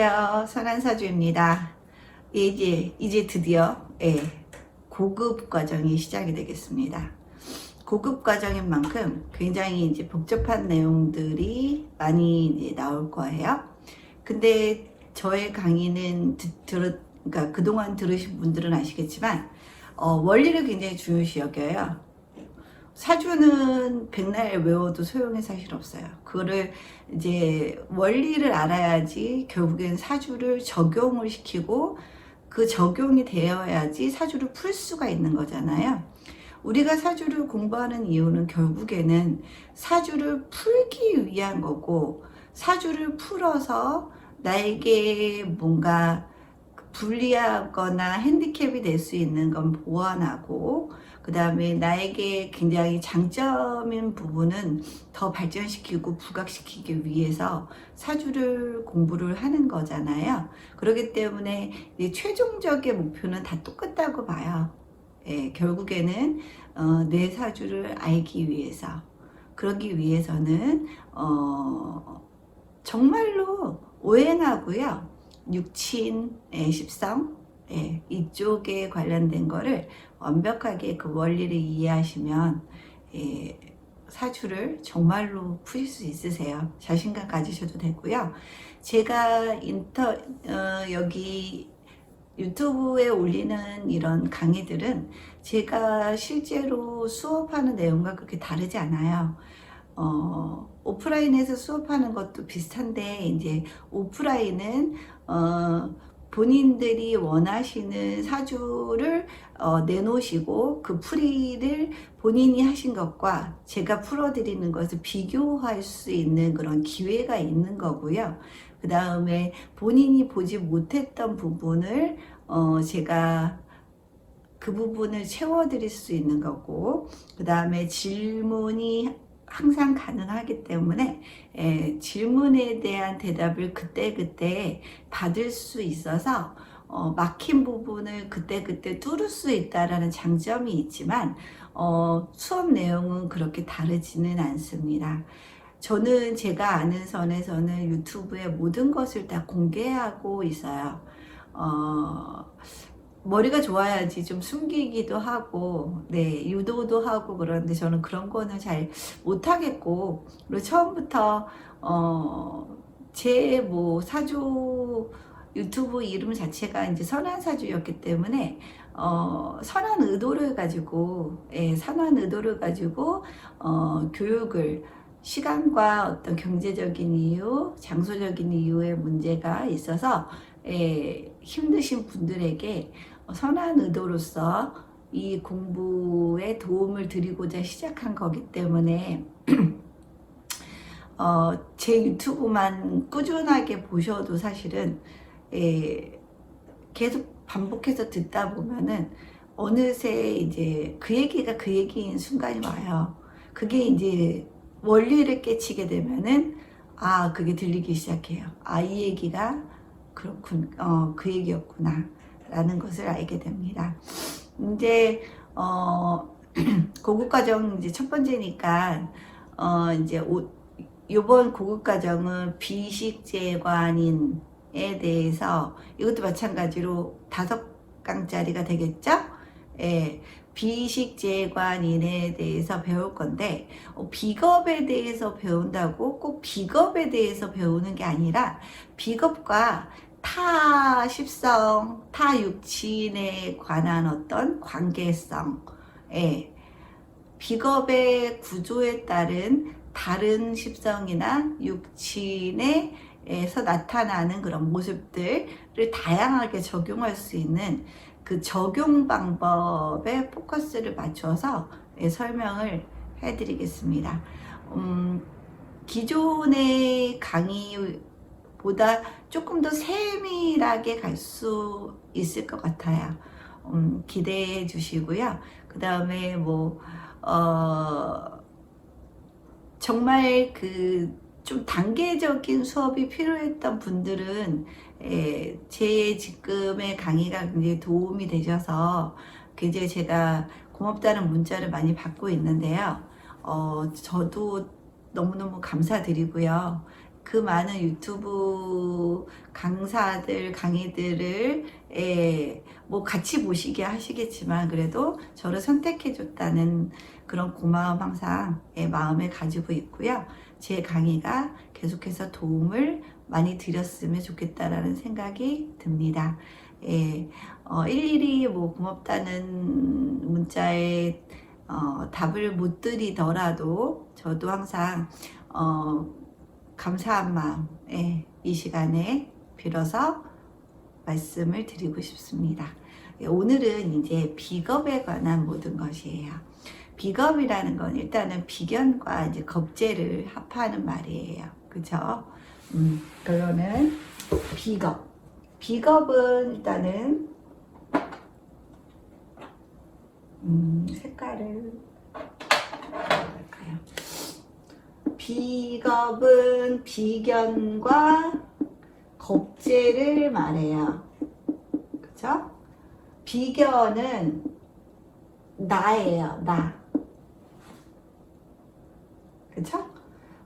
안녕하세요. 선한사주입니다. 이제 드디어 고급 과정이 시작이 되겠습니다. 고급 과정인 만큼 굉장히 이제 복잡한 내용들이 많이 이제 나올 거예요. 근데 저의 강의는 그러니까 그동안 들으신 분들은 아시겠지만 원리를 굉장히 중요시 여겨요. 사주는 백날 외워도 소용이 사실 없어요. 그거를 이제 원리를 알아야지 결국엔 사주를 적용을 시키고 그 적용이 되어야지 사주를 풀 수가 있는 거잖아요. 우리가 사주를 공부하는 이유는 결국에는 사주를 풀기 위한 거고, 사주를 풀어서 나에게 뭔가 불리하거나 핸디캡이 될 수 있는 건 보완하고, 그 다음에 나에게 굉장히 장점인 부분은 더 발전시키고 부각시키기 위해서 사주를 공부를 하는 거잖아요. 그렇기 때문에 최종적인 목표는 다 똑같다고 봐요. 결국에는 내 사주를 알기 위해서, 그러기 위해서는 정말로 오행하고요, 육친, 십성, 이쪽에 관련된 거를 완벽하게 그 원리를 이해하시면 사주를 정말로 푸실 수 있으세요. 자신감 가지셔도 되고요. 제가 여기 유튜브에 올리는 이런 강의들은 제가 실제로 수업하는 내용과 그렇게 다르지 않아요. 오프라인에서 수업하는 것도 비슷한데, 이제 오프라인은 본인들이 원하시는 사주를 내놓으시고 그 풀이를 본인이 하신 것과 제가 풀어드리는 것을 비교할 수 있는 그런 기회가 있는 거고요. 그 다음에 본인이 보지 못했던 부분을 제가 그 부분을 채워드릴 수 있는 거고, 그 다음에 질문이 항상 가능하기 때문에 질문에 대한 대답을 그때그때 받을 수 있어서 막힌 부분을 그때그때 뚫을 수 있다라는 장점이 있지만 수업 내용은 그렇게 다르지는 않습니다. 저는 제가 아는 선에서는 유튜브에 모든 것을 다 공개하고 있어요. 머리가 좋아야지 좀 숨기기도 하고, 유도도 하고, 그런데 저는 그런 거는 잘 못하겠고, 그리고 처음부터, 제 사주 유튜브 이름 자체가 이제 선한사주였기 때문에, 선한 의도를 가지고, 선한 의도를 가지고, 교육을, 시간과 어떤 경제적인 이유, 장소적인 이유의 문제가 있어서, 힘드신 분들에게 선한 의도로서 이 공부에 도움을 드리고자 시작한 거기 때문에 제 유튜브만 꾸준하게 보셔도 사실은 계속 반복해서 듣다 보면은 어느새 이제 그 얘기가 그 얘기인 순간이 와요. 그게 이제 원리를 깨치게 되면은 그게 들리기 시작해요. 이 얘기가 그렇군, 그 얘기였구나 라는 것을 알게 됩니다. 이제 고급 과정 이제 첫 번째니까 이제 요번 고급 과정은 비식재관인에 대해서, 이것도 마찬가지로 5강짜리가 되겠죠? 비식재관인에 대해서 배울 건데, 비겁에 대해서 배운다고 꼭 비겁에 대해서 배우는 게 아니라 비겁과 타 십성, 타 육친에 관한 어떤 관계성, 비겁의 구조에 따른 다른 십성이나 육친에서 나타나는 그런 모습들을 다양하게 적용할 수 있는 그 적용 방법에 포커스를 맞춰서 설명을 해드리겠습니다. 기존의 강의보다 조금 더 세밀하게 갈 수 있을 것 같아요. 기대해 주시고요. 그 다음에 정말 좀 단계적인 수업이 필요했던 분들은 제 지금의 강의가 굉장히 도움이 되셔서 굉장히 제가 고맙다는 문자를 많이 받고 있는데요. 저도 너무너무 감사드리고요. 그 많은 유튜브 강사들, 강의들을 뭐 같이 보시게 하시겠지만 그래도 저를 선택해줬다는 그런 고마움 항상 마음에 가지고 있고요. 제 강의가 계속해서 도움을 많이 드렸으면 좋겠다라는 생각이 듭니다. 일일이 뭐 고맙다는 문자에 답을 못 드리더라도 저도 항상 감사한 마음에 이 시간에 빌어서 말씀을 드리고 싶습니다. 오늘은 이제 비겁에 관한 모든 것이에요. 비겁이라는 건 일단은 비견과 이제 겁재를 합하는 말이에요. 그죠? 그러면 비겁. 비겁은 일단은 색깔을 할까요? 비겁은 비견과 겁재를 말해요. 그죠? 비견은 나예요, 나. 그죠?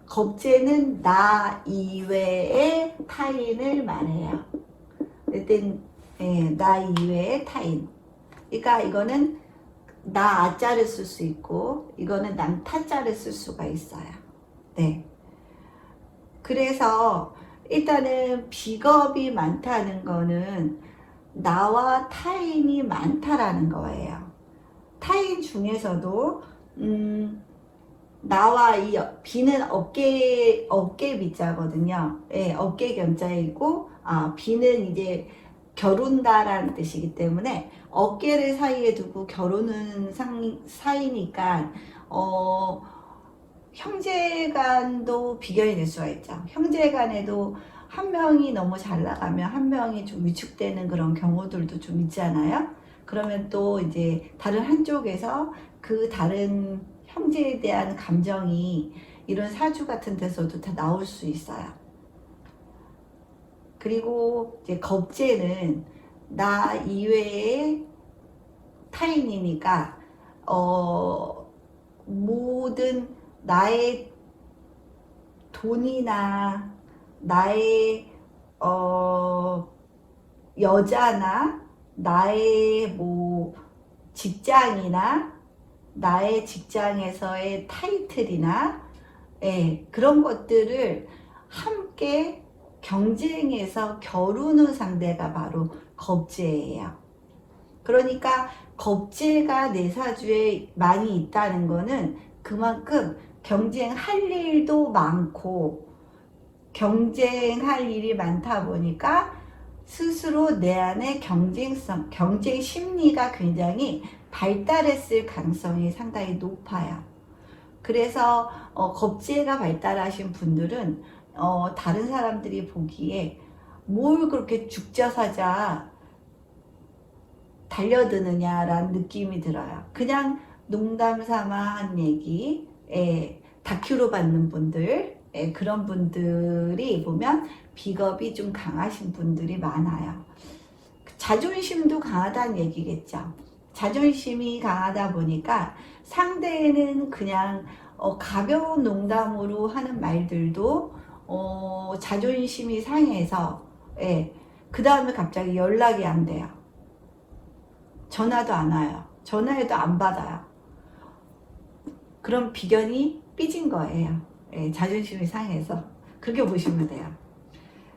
겁재는 나 이외의 타인을 말해요. 일단 나 이외의 타인. 그러니까 이거는 나 아자를 쓸 수 있고 이거는 남 타자를 쓸 수가 있어요. 네. 그래서 일단은 비겁이 많다는 거는 나와 타인이 많다라는 거예요. 타인 중에서도 나와 이 비는 어깨 비자거든요. 예, 어깨 견자이고 비는 이제 겨룬다라는 뜻이기 때문에 어깨를 사이에 두고 겨루는 사이니까 형제간도 비견이 될 수가 있죠. 형제간에도 한 명이 너무 잘 나가면 한 명이 좀 위축되는 그런 경우들도 좀 있잖아요. 그러면 또 이제 다른 한쪽에서 그 다른 형제에 대한 감정이 이런 사주 같은 데서도 다 나올 수 있어요. 그리고 이제 겁재는 나 이외의 타인이니까 모든 나의 돈이나 나의 여자나 나의 뭐 직장이나 나의 직장에서의 타이틀이나 그런 것들을 함께 경쟁해서 겨루는 상대가 바로 겁재예요. 그러니까 겁재가 내 사주에 많이 있다는 거는 그만큼 경쟁할 일도 많고 경쟁할 일이 많다 보니까 스스로 내 안에 경쟁성, 경쟁 심리가 굉장히 발달했을 가능성이 상당히 높아요. 그래서 겁재가 발달하신 분들은 다른 사람들이 보기에 뭘 그렇게 죽자사자 달려드느냐라는 느낌이 들어요. 그냥 농담 삼아 한 얘기, 다큐로 받는 분들, 그런 분들이 보면 비겁이 좀 강하신 분들이 많아요. 자존심도 강하다는 얘기겠죠. 자존심이 강하다 보니까 상대는 그냥 가벼운 농담으로 하는 말들도 자존심이 상해서 그 다음에 갑자기 연락이 안 돼요. 전화도 안 와요. 전화해도 안 받아요. 그럼 비견이 삐진 거예요. 자존심이 상해서. 그렇게 보시면 돼요.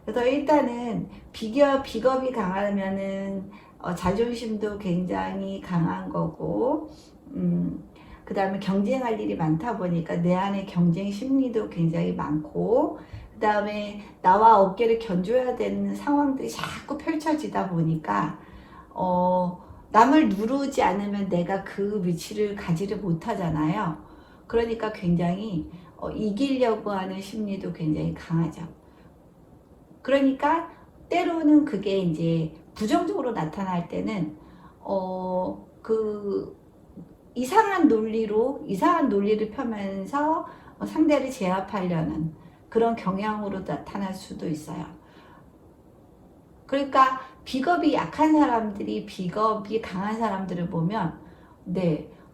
그래서 일단은 비겁이 강하면은 자존심도 굉장히 강한 거고, 그 다음에 경쟁할 일이 많다 보니까 내 안에 경쟁 심리도 굉장히 많고, 그 다음에 나와 어깨를 견줘야 되는 상황들이 자꾸 펼쳐지다 보니까 남을 누르지 않으면 내가 그 위치를 가지를 못하잖아요. 그러니까 굉장히 이기려고 하는 심리도 굉장히 강하죠. 그러니까 때로는 그게 이제 부정적으로 나타날 때는 그 이상한 논리를 펴면서 상대를 제압하려는 그런 경향으로 나타날 수도 있어요. 그러니까 비겁이 약한 사람들이 비겁이 강한 사람들을 보면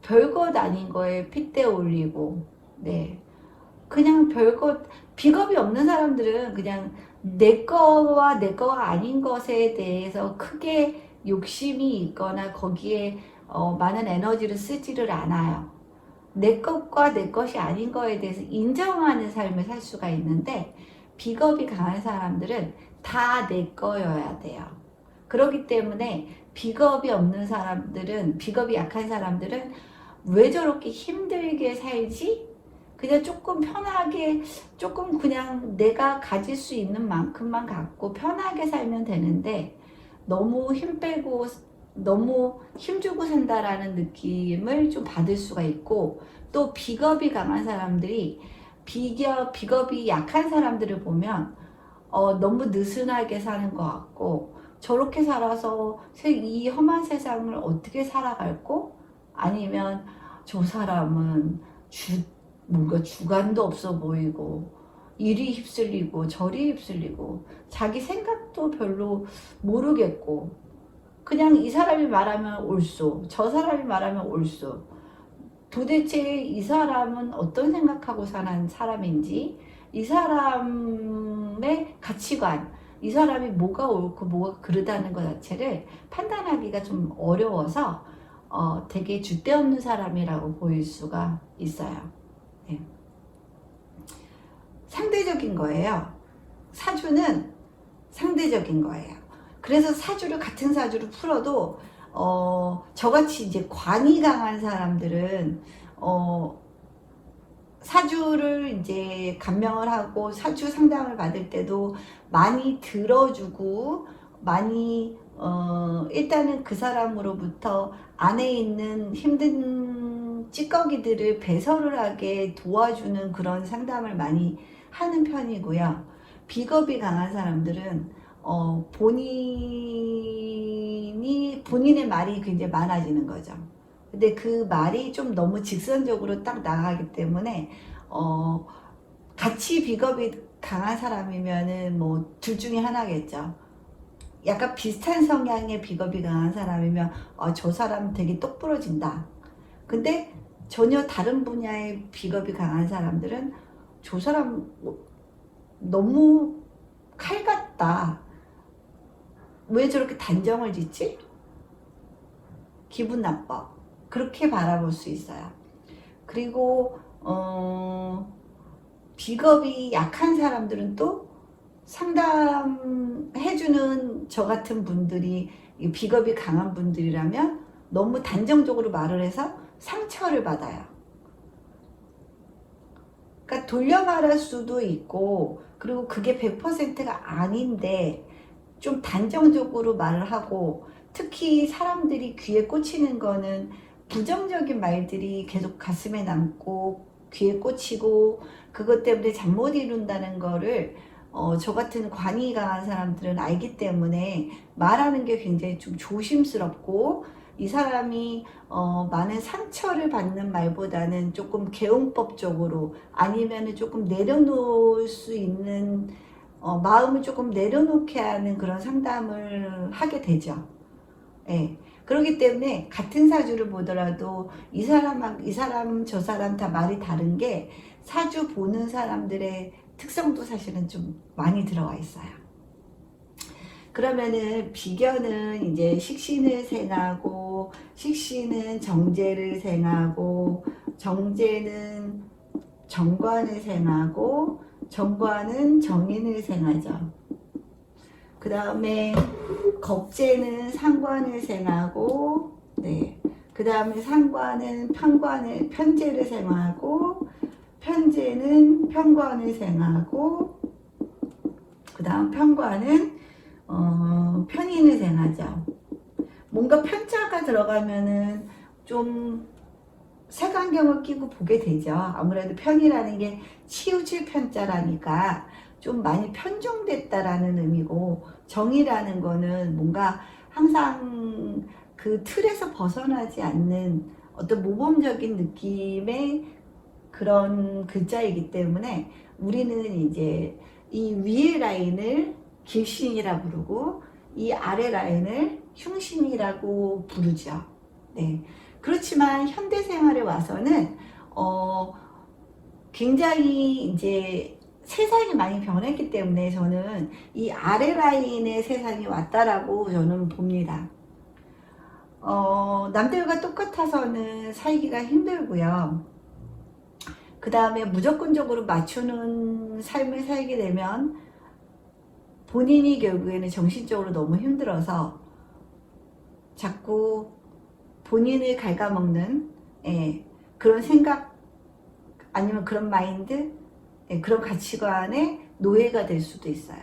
별것 아닌 거에 핏대 올리고 그냥 별것, 비겁이 없는 사람들은 그냥 내 거와 내 거가 아닌 것에 대해서 크게 욕심이 있거나 거기에 많은 에너지를 쓰지를 않아요. 내 것과 내 것이 아닌 거에 대해서 인정하는 삶을 살 수가 있는데, 비겁이 강한 사람들은 다 내 거여야 돼요. 그렇기 때문에 비겁이 없는 사람들은, 비겁이 약한 사람들은 왜 저렇게 힘들게 살지? 그냥 조금 편하게, 조금 그냥 내가 가질 수 있는 만큼만 갖고 편하게 살면 되는데, 너무 힘 빼고 너무 힘주고 산다라는 느낌을 좀 받을 수가 있고, 또 비겁이 강한 사람들이, 비겁이 약한 사람들을 보면 너무 느슨하게 사는 것 같고, 저렇게 살아서 이 험한 세상을 어떻게 살아갈고, 아니면 저 사람은 뭔가 주관도 없어 보이고, 이리 휩쓸리고 저리 휩쓸리고 자기 생각도 별로 모르겠고, 그냥 이 사람이 말하면 옳소, 저 사람이 말하면 옳소. 도대체 이 사람은 어떤 생각하고 사는 사람인지, 이 사람의 가치관, 이 사람이 뭐가 옳고 뭐가 그르다는 것 자체를 판단하기가 좀 어려워서 되게 줏대 없는 사람이라고 보일 수가 있어요. 네. 상대적인 거예요. 사주는 상대적인 거예요. 그래서 같은 사주를 풀어도 저같이 이제 관이 강한 사람들은 사주를 이제 감명을 하고 사주 상담을 받을 때도 많이 들어주고, 많이 일단은 그 사람으로부터 안에 있는 힘든 찌꺼기들을 배설을 하게 도와주는 그런 상담을 많이 하는 편이고요. 비겁이 강한 사람들은 본인의 말이 굉장히 많아지는 거죠. 근데 그 말이 좀 너무 직선적으로 딱 나가기 때문에 같이 비겁이 강한 사람이면은 뭐 둘 중에 하나겠죠. 약간 비슷한 성향의 비겁이 강한 사람이면 저 사람 되게 똑부러진다. 근데 전혀 다른 분야의 비겁이 강한 사람들은 저 사람 너무 칼 같다. 왜 저렇게 단정을 짓지? 기분 나빠. 그렇게 바라볼 수 있어요. 그리고 비겁이 약한 사람들은 또 상담해주는 저 같은 분들이 비겁이 강한 분들이라면 너무 단정적으로 말을 해서 상처를 받아요. 그러니까 돌려 말할 수도 있고, 그리고 그게 100%가 아닌데 좀 단정적으로 말을 하고, 특히 사람들이 귀에 꽂히는 거는 부정적인 말들이 계속 가슴에 남고 귀에 꽂히고, 그것 때문에 잠 못 이룬다는 거를 저 같은 관이 강한 사람들은 알기 때문에 말하는 게 굉장히 좀 조심스럽고, 이 사람이 많은 상처를 받는 말보다는 조금 개운법적으로, 아니면 조금 내려놓을 수 있는 마음을 조금 내려놓게 하는 그런 상담을 하게 되죠. 예. 그렇기 때문에 같은 사주를 보더라도 이 사람, 저 사람 다 말이 다른 게, 사주 보는 사람들의 특성도 사실은 좀 많이 들어와 있어요. 그러면은 비견은 이제 식신을 생하고, 식신은 정제를 생하고, 정제는 정관을 생하고, 정관은 정인을 생하죠. 그 다음에 겁재는 상관을 생하고, 네. 그 다음에 상관은 편재를 생하고, 편재는 편관을 생하고, 그 다음 편관은 편인을 생하죠. 뭔가 편자가 들어가면은 좀 색안경을 끼고 보게 되죠. 아무래도 편이라는 게 치우칠 편자라니까 좀 많이 편중됐다라는 의미고, 정이라는 거는 뭔가 항상 그 틀에서 벗어나지 않는 어떤 모범적인 느낌의 그런 글자이기 때문에, 우리는 이제 이 위의 라인을 길신이라 부르고 이 아래 라인을 흉신이라고 부르죠. 네. 그렇지만 현대 생활에 와서는 굉장히 이제 세상이 많이 변했기 때문에 저는 이 아래 라인의 세상이 왔다라고 저는 봅니다. 남들과 똑같아서는 살기가 힘들고요. 그 다음에 무조건적으로 맞추는 삶을 살게 되면 본인이 결국에는 정신적으로 너무 힘들어서 자꾸 본인을 갉아먹는 그런 생각 아니면 그런 마인드, 그런 가치관의 노예가 될 수도 있어요.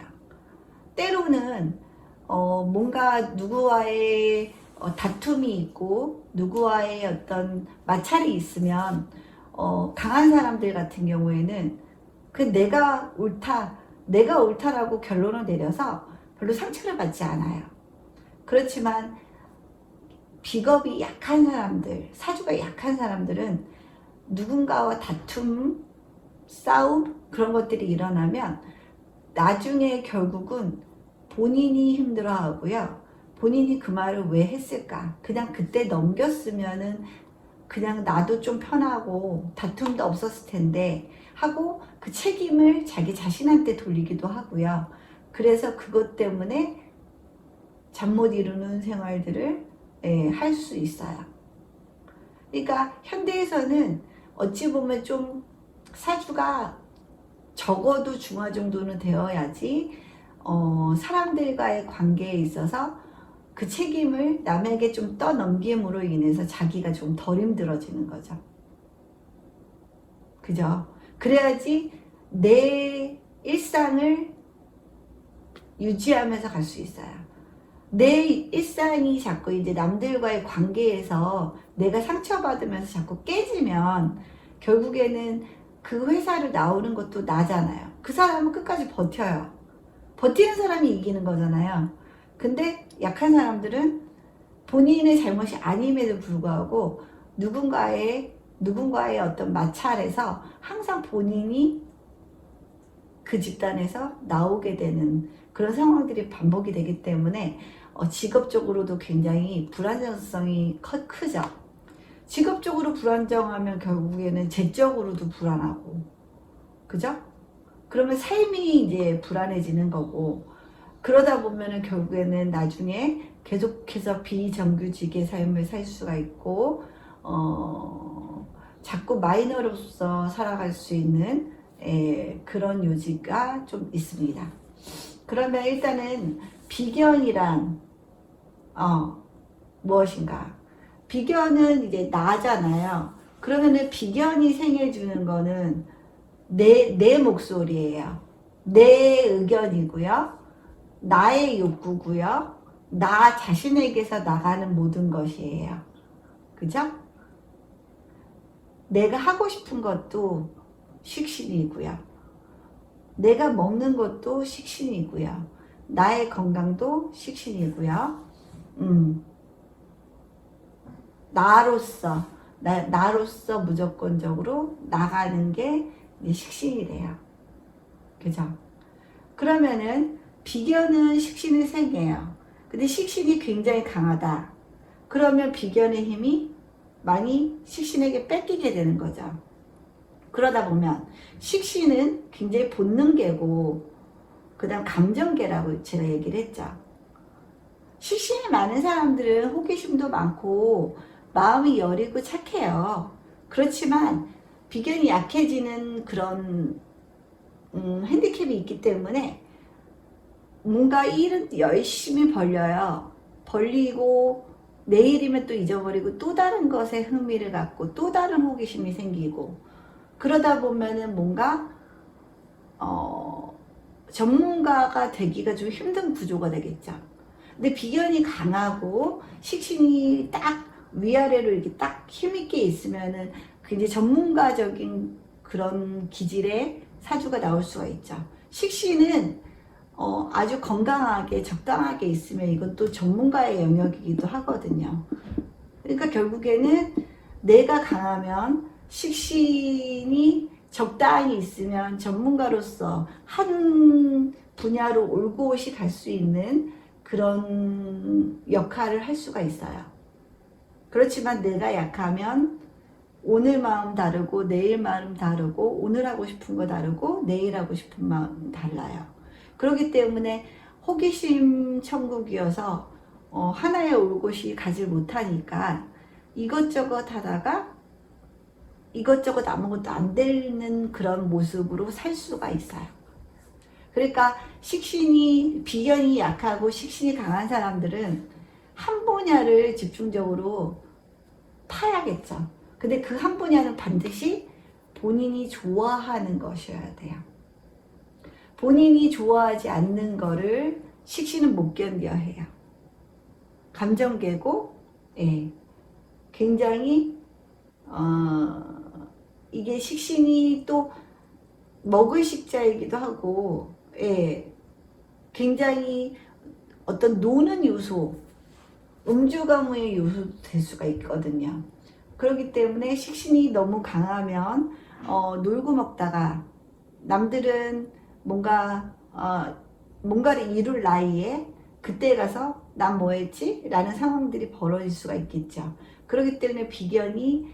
때로는 뭔가 누구와의 다툼이 있고 누구와의 어떤 마찰이 있으면 강한 사람들 같은 경우에는 그 내가 옳다라고 결론을 내려서 별로 상처를 받지 않아요. 그렇지만 비겁이 약한 사람들, 사주가 약한 사람들은 누군가와 다툼, 싸움 그런 것들이 일어나면 나중에 결국은 본인이 힘들어하고요. 본인이 그 말을 왜 했을까? 그냥 그때 넘겼으면은 그냥 나도 좀 편하고 다툼도 없었을 텐데 하고 그 책임을 자기 자신한테 돌리기도 하고요. 그래서 그것 때문에 잠 못 이루는 생활들을 할 수 있어요. 그러니까 현대에서는 어찌 보면 좀 사주가 적어도 중화 정도는 되어야지 사람들과의 관계에 있어서 그 책임을 남에게 좀 떠넘김으로 인해서 자기가 좀 덜 힘들어지는 거죠. 그죠? 그래야지 내 일상을 유지하면서 갈 수 있어요. 내 일상이 자꾸 이제 남들과의 관계에서 내가 상처받으면서 자꾸 깨지면 결국에는 그 회사를 나오는 것도 나잖아요. 그 사람은 끝까지 버텨요. 버티는 사람이 이기는 거잖아요. 근데 약한 사람들은 본인의 잘못이 아님에도 불구하고 누군가의 어떤 마찰에서 항상 본인이 그 집단에서 나오게 되는 그런 상황들이 반복이 되기 때문에 직업적으로도 굉장히 불안정성이 크죠. 직업적으로 불안정하면 결국에는 재적으로도 불안하고, 그죠? 그러면 삶이 이제 불안해지는 거고, 그러다 보면은 결국에는 나중에 계속해서 비정규직의 삶을 살 수가 있고, 자꾸 마이너로서 살아갈 수 있는 그런 요지가 좀 있습니다. 그러면 일단은 비견이란 무엇인가? 비견은 이제 나잖아요. 그러면은 비견이 생겨주는 거는 내 목소리예요. 내 의견이고요. 나의 욕구고요. 나 자신에게서 나가는 모든 것이에요. 그죠? 내가 하고 싶은 것도 식신이고요. 내가 먹는 것도 식신이고요. 나의 건강도 식신이고요. 나로서 무조건적으로 나가는 게 식신이 돼요. 그죠? 그러면은 비견은 식신이 생겨요. 근데 식신이 굉장히 강하다. 그러면 비견의 힘이 많이 식신에게 뺏기게 되는 거죠. 그러다 보면 식신은 굉장히 본능계고 그 다음 감정계라고 제가 얘기를 했죠. 식신이 많은 사람들은 호기심도 많고 마음이 여리고 착해요. 그렇지만 비견이 약해지는 그런 핸디캡이 있기 때문에 뭔가 일은 열심히 벌려요. 벌리고 내일이면 또 잊어버리고 또 다른 것에 흥미를 갖고 또 다른 호기심이 생기고 그러다 보면은 뭔가 전문가가 되기가 좀 힘든 구조가 되겠죠. 근데 비견이 강하고 식신이 딱 위아래로 이렇게 딱 힘있게 있으면은 굉장히 전문가적인 그런 기질의 사주가 나올 수가 있죠. 식신은 아주 건강하게 적당하게 있으면 이건 또 전문가의 영역이기도 하거든요. 그러니까 결국에는 내가 강하면 식신이 적당히 있으면 전문가로서 한 분야로 올곧이 갈 수 있는 그런 역할을 할 수가 있어요. 그렇지만 내가 약하면 오늘 마음 다르고 내일 마음 다르고 오늘 하고 싶은 거 다르고 내일 하고 싶은 마음 달라요. 그렇기 때문에 호기심 천국이어서 하나의 올곧이 가지 못하니까 이것저것 하다가 이것저것 아무것도 안 되는 그런 모습으로 살 수가 있어요. 그러니까 비견이 약하고 식신이 강한 사람들은 한 분야를 집중적으로 타야겠죠. 근데 그 한 분야는 반드시 본인이 좋아하는 것이어야 돼요. 본인이 좋아하지 않는 거를 식신은 못 견뎌 해요. 감정계고, 예, 굉장히 이게 식신이 또 먹을 식자이기도 하고, 예, 굉장히 어떤 노는 요소, 음주가무의 요소도 될 수가 있거든요. 그렇기 때문에 식신이 너무 강하면 놀고 먹다가 남들은 뭔가를 이룰 나이에 그때 가서 난 뭐 했지? 라는 상황들이 벌어질 수가 있겠죠. 그렇기 때문에 비견이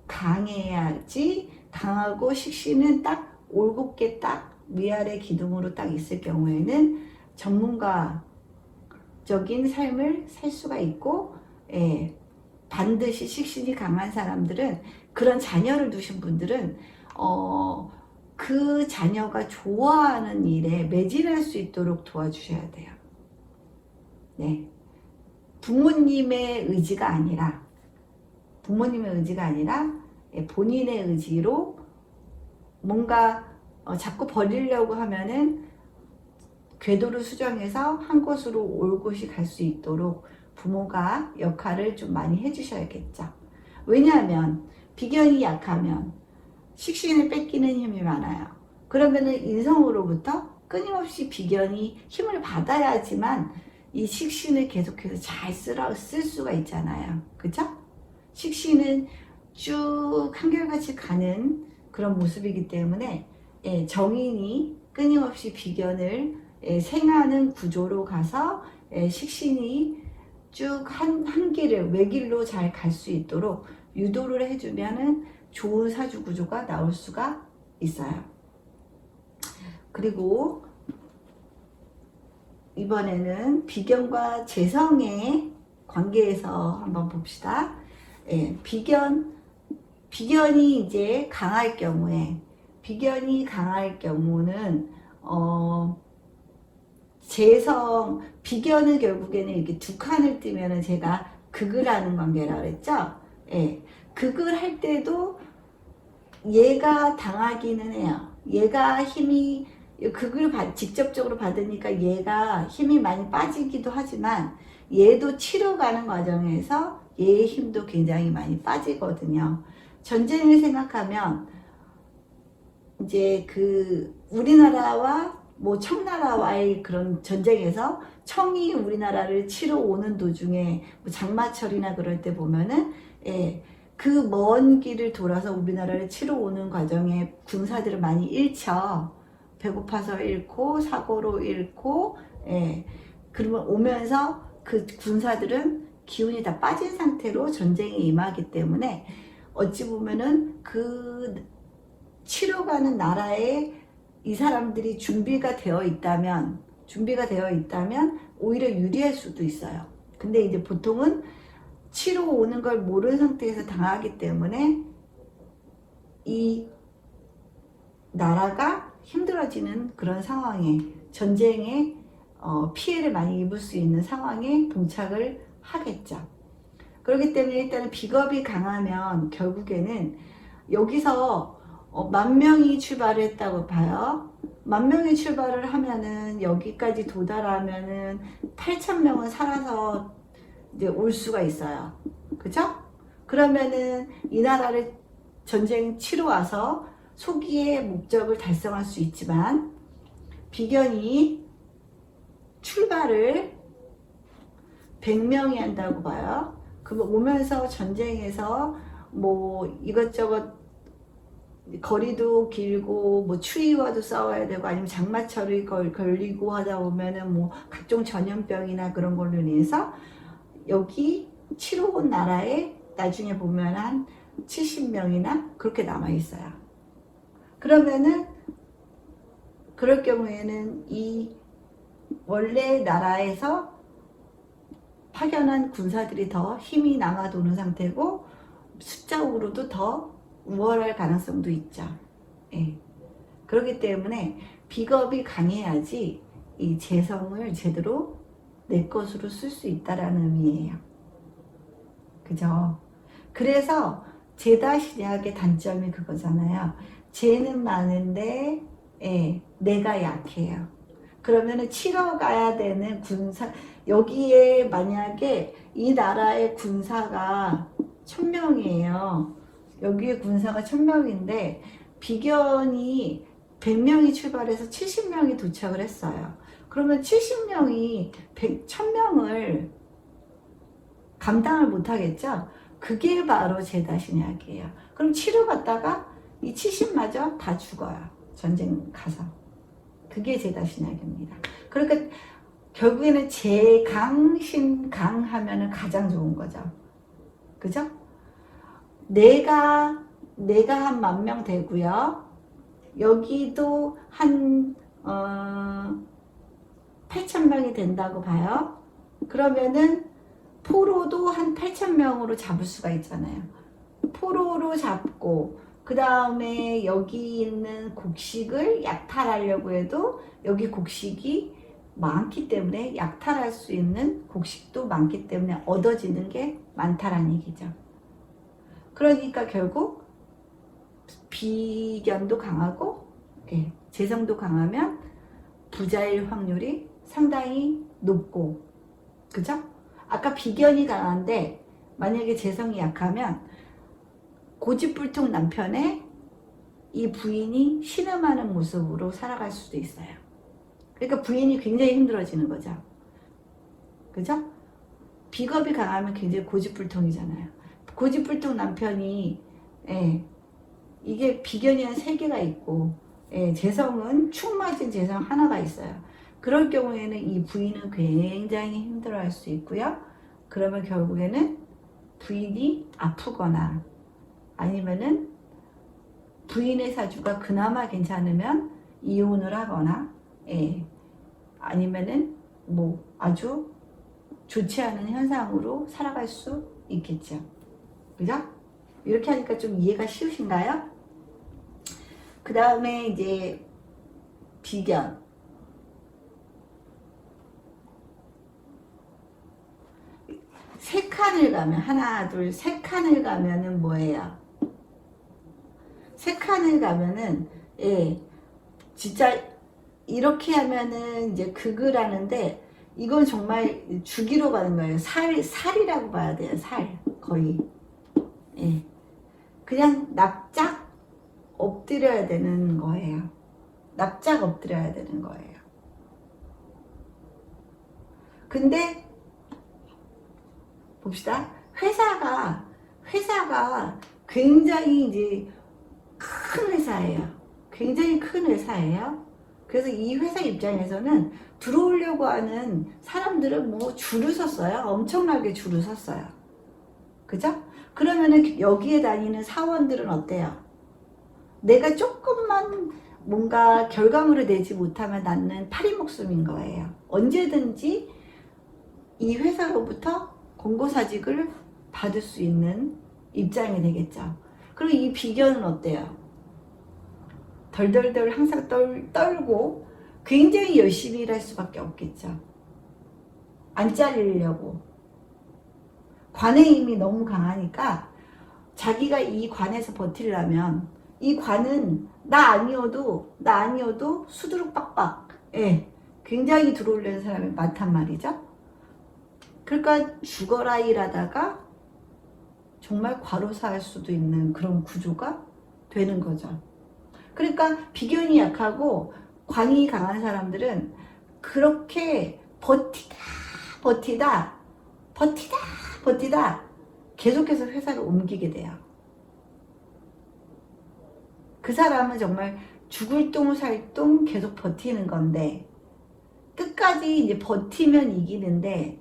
강해야지, 강하고 식신은 딱 올곧게 딱 위아래 기둥으로 딱 있을 경우에는 전문가적인 삶을 살 수가 있고, 예, 반드시 식신이 강한 사람들은, 그런 자녀를 두신 분들은 그 자녀가 좋아하는 일에 매진할 수 있도록 도와주셔야 돼요. 네. 부모님의 의지가 아니라 본인의 의지로 뭔가 자꾸 버리려고 하면은 궤도를 수정해서 한 곳으로 올곧이 갈 수 있도록 부모가 역할을 좀 많이 해주셔야겠죠. 왜냐하면 비견이 약하면 식신을 뺏기는 힘이 많아요. 그러면은 인성으로부터 끊임없이 비견이 힘을 받아야지만 이 식신을 계속해서 잘 쓸 수가 있잖아요. 그죠? 식신은 쭉 한결같이 가는 그런 모습이기 때문에, 예, 정인이 끊임없이 비견을 생하는 구조로 가서 식신이 쭉 한 길을 외길로 잘 갈 수 있도록 유도를 해주면은 좋은 사주 구조가 나올 수가 있어요. 그리고 이번에는 비견과 재성의 관계에서 한번 봅시다. 예, 비견이 이제 강할 경우에, 비견은 결국에는 이렇게 두 칸을 띄면은 제가 극을 하는 관계라 그랬죠? 예, 극을 할 때도 얘가 당하기는 해요. 얘가 극을 직접적으로 받으니까 얘가 힘이 많이 빠지기도 하지만 얘도 치러가는 과정에서 얘의 힘도 굉장히 많이 빠지거든요. 전쟁을 생각하면 이제 우리나라와 청나라와의 그런 전쟁에서 청이 우리나라를 치러 오는 도중에 장마철이나 그럴 때 보면은, 예, 그 먼 길을 돌아서 우리나라를 치러 오는 과정에 군사들을 많이 잃죠. 배고파서 잃고 사고로 잃고, 예, 그러면 오면서 그 군사들은 기운이 다 빠진 상태로 전쟁에 임하기 때문에 어찌 보면은 그 치러가는 나라에 이 사람들이 준비가 되어 있다면 오히려 유리할 수도 있어요. 근데 이제 보통은 치러 오는 걸 모르는 상태에서 당하기 때문에 이 나라가 힘들어지는 그런 상황에, 전쟁에 피해를 많이 입을 수 있는 상황에 봉착을 하겠죠. 그렇기 때문에 일단은 비겁이 강하면 결국에는 여기서 10,000명이 출발을 했다고 봐요. 10,000명이 출발을 하면은 여기까지 도달하면은 8,000명은 살아서 이제 올 수가 있어요. 그죠? 그러면은 이 나라를 전쟁 치러 와서 소기의 목적을 달성할 수 있지만, 비견이 출발을 100명이 한다고 봐요. 그럼 오면서 전쟁에서 이것저것 거리도 길고 추위와도 싸워야 되고 아니면 장마철이 걸리고 하다 보면은 각종 전염병이나 그런 걸로 인해서 여기 치러 온 나라에 나중에 보면 한 70명이나 그렇게 남아 있어요. 그러면은 그럴 경우에는 이 원래 나라에서 파견한 군사들이 더 힘이 남아 도는 상태고 숫자적으로도 더 우월할 가능성도 있죠. 예. 그렇기 때문에 비겁이 강해야지 이 재성을 제대로 내 것으로 쓸 수 있다라는 의미예요. 그죠? 그래서 제다 신약의 단점이 그거잖아요. 재는 많은데 내가 약해요. 그러면은 치러 가야 되는 군사, 여기에 만약에 이 나라의 군사가 1000명이에요. 여기에 군사가 1000명인데 비견이 100명이 출발해서 70명이 도착을 했어요. 그러면 70명이 1000명을 감당을 못하겠죠? 그게 바로 제다신약이에요. 그럼 치료 갔다가 이 70마저 다 죽어요. 전쟁 가서. 그게 제다신약입니다. 그러니까 결국에는 제강신강하면은 가장 좋은 거죠. 그죠? 내가 한 10,000명 되고요. 여기도 한 8,000명이 된다고 봐요. 그러면은 포로도 한 8,000명으로 잡을 수가 있잖아요. 포로로 잡고 그 다음에 여기 있는 곡식을 약탈하려고 해도 여기 곡식이 많기 때문에 약탈할 수 있는 곡식도 많기 때문에 얻어지는 게 많다라는 얘기죠. 그러니까 결국 비견도 강하고 재성도 강하면 부자일 확률이 상당히 높고, 그죠? 아까 비견이 강한데 만약에 재성이 약하면 고집불통 남편의 이 부인이 신음하는 모습으로 살아갈 수도 있어요. 그러니까 부인이 굉장히 힘들어지는 거죠. 그죠? 비겁이 강하면 굉장히 고집불통이잖아요. 고집불통 남편이 이게 비견이 한 3개가 있고 재성은 축 맞은 재성 하나가 있어요. 그럴 경우에는 이 부인은 굉장히 힘들어할 수 있고요. 그러면 결국에는 부인이 아프거나 아니면은 부인의 사주가 그나마 괜찮으면 이혼을 하거나 아니면은 뭐 아주 좋지 않은 현상으로 살아갈 수 있겠죠. 그죠? 이렇게 하니까 좀 이해가 쉬우신가요? 그 다음에 이제 비견. 세 칸을 가면 하나 둘 세 칸을 가면은 뭐예요? 세 칸을 가면은 진짜 이렇게 하면은 이제 극을 하는데 이건 정말 주기로 가는 거예요. 살이라고 봐야 돼요. 살 거의 그냥 납작 엎드려야 되는 거예요. 납작 엎드려야 되는 거예요. 근데 봅시다. 회사가 굉장히 이제 큰 회사예요. 굉장히 큰 회사예요. 그래서 이 회사 입장에서는 들어오려고 하는 사람들은 뭐 줄을 섰어요. 엄청나게 줄을 섰어요. 그죠? 그러면은 여기에 다니는 사원들은 어때요? 내가 조금만 뭔가 결과물을 내지 못하면 낳는 파리목숨인 거예요. 언제든지 이 회사로부터 공고사직을 받을 수 있는 입장이 되겠죠. 그리고 이 비견은 어때요? 덜덜덜 항상 떨고 굉장히 열심히 일할 수밖에 없겠죠. 안 잘리려고. 관의 힘이 너무 강하니까 자기가 이 관에서 버티려면 이 관은 나 아니어도 수두룩 빡빡 굉장히 들어오려는 사람이 많단 말이죠. 그러니까 죽어라 일하다가 정말 과로사할 수도 있는 그런 구조가 되는 거죠. 그러니까 비견이 약하고 관이 강한 사람들은 그렇게 버티다 계속해서 회사를 옮기게 돼요. 그 사람은 정말 죽을 똥 살 똥 계속 버티는 건데 끝까지 이제 버티면 이기는데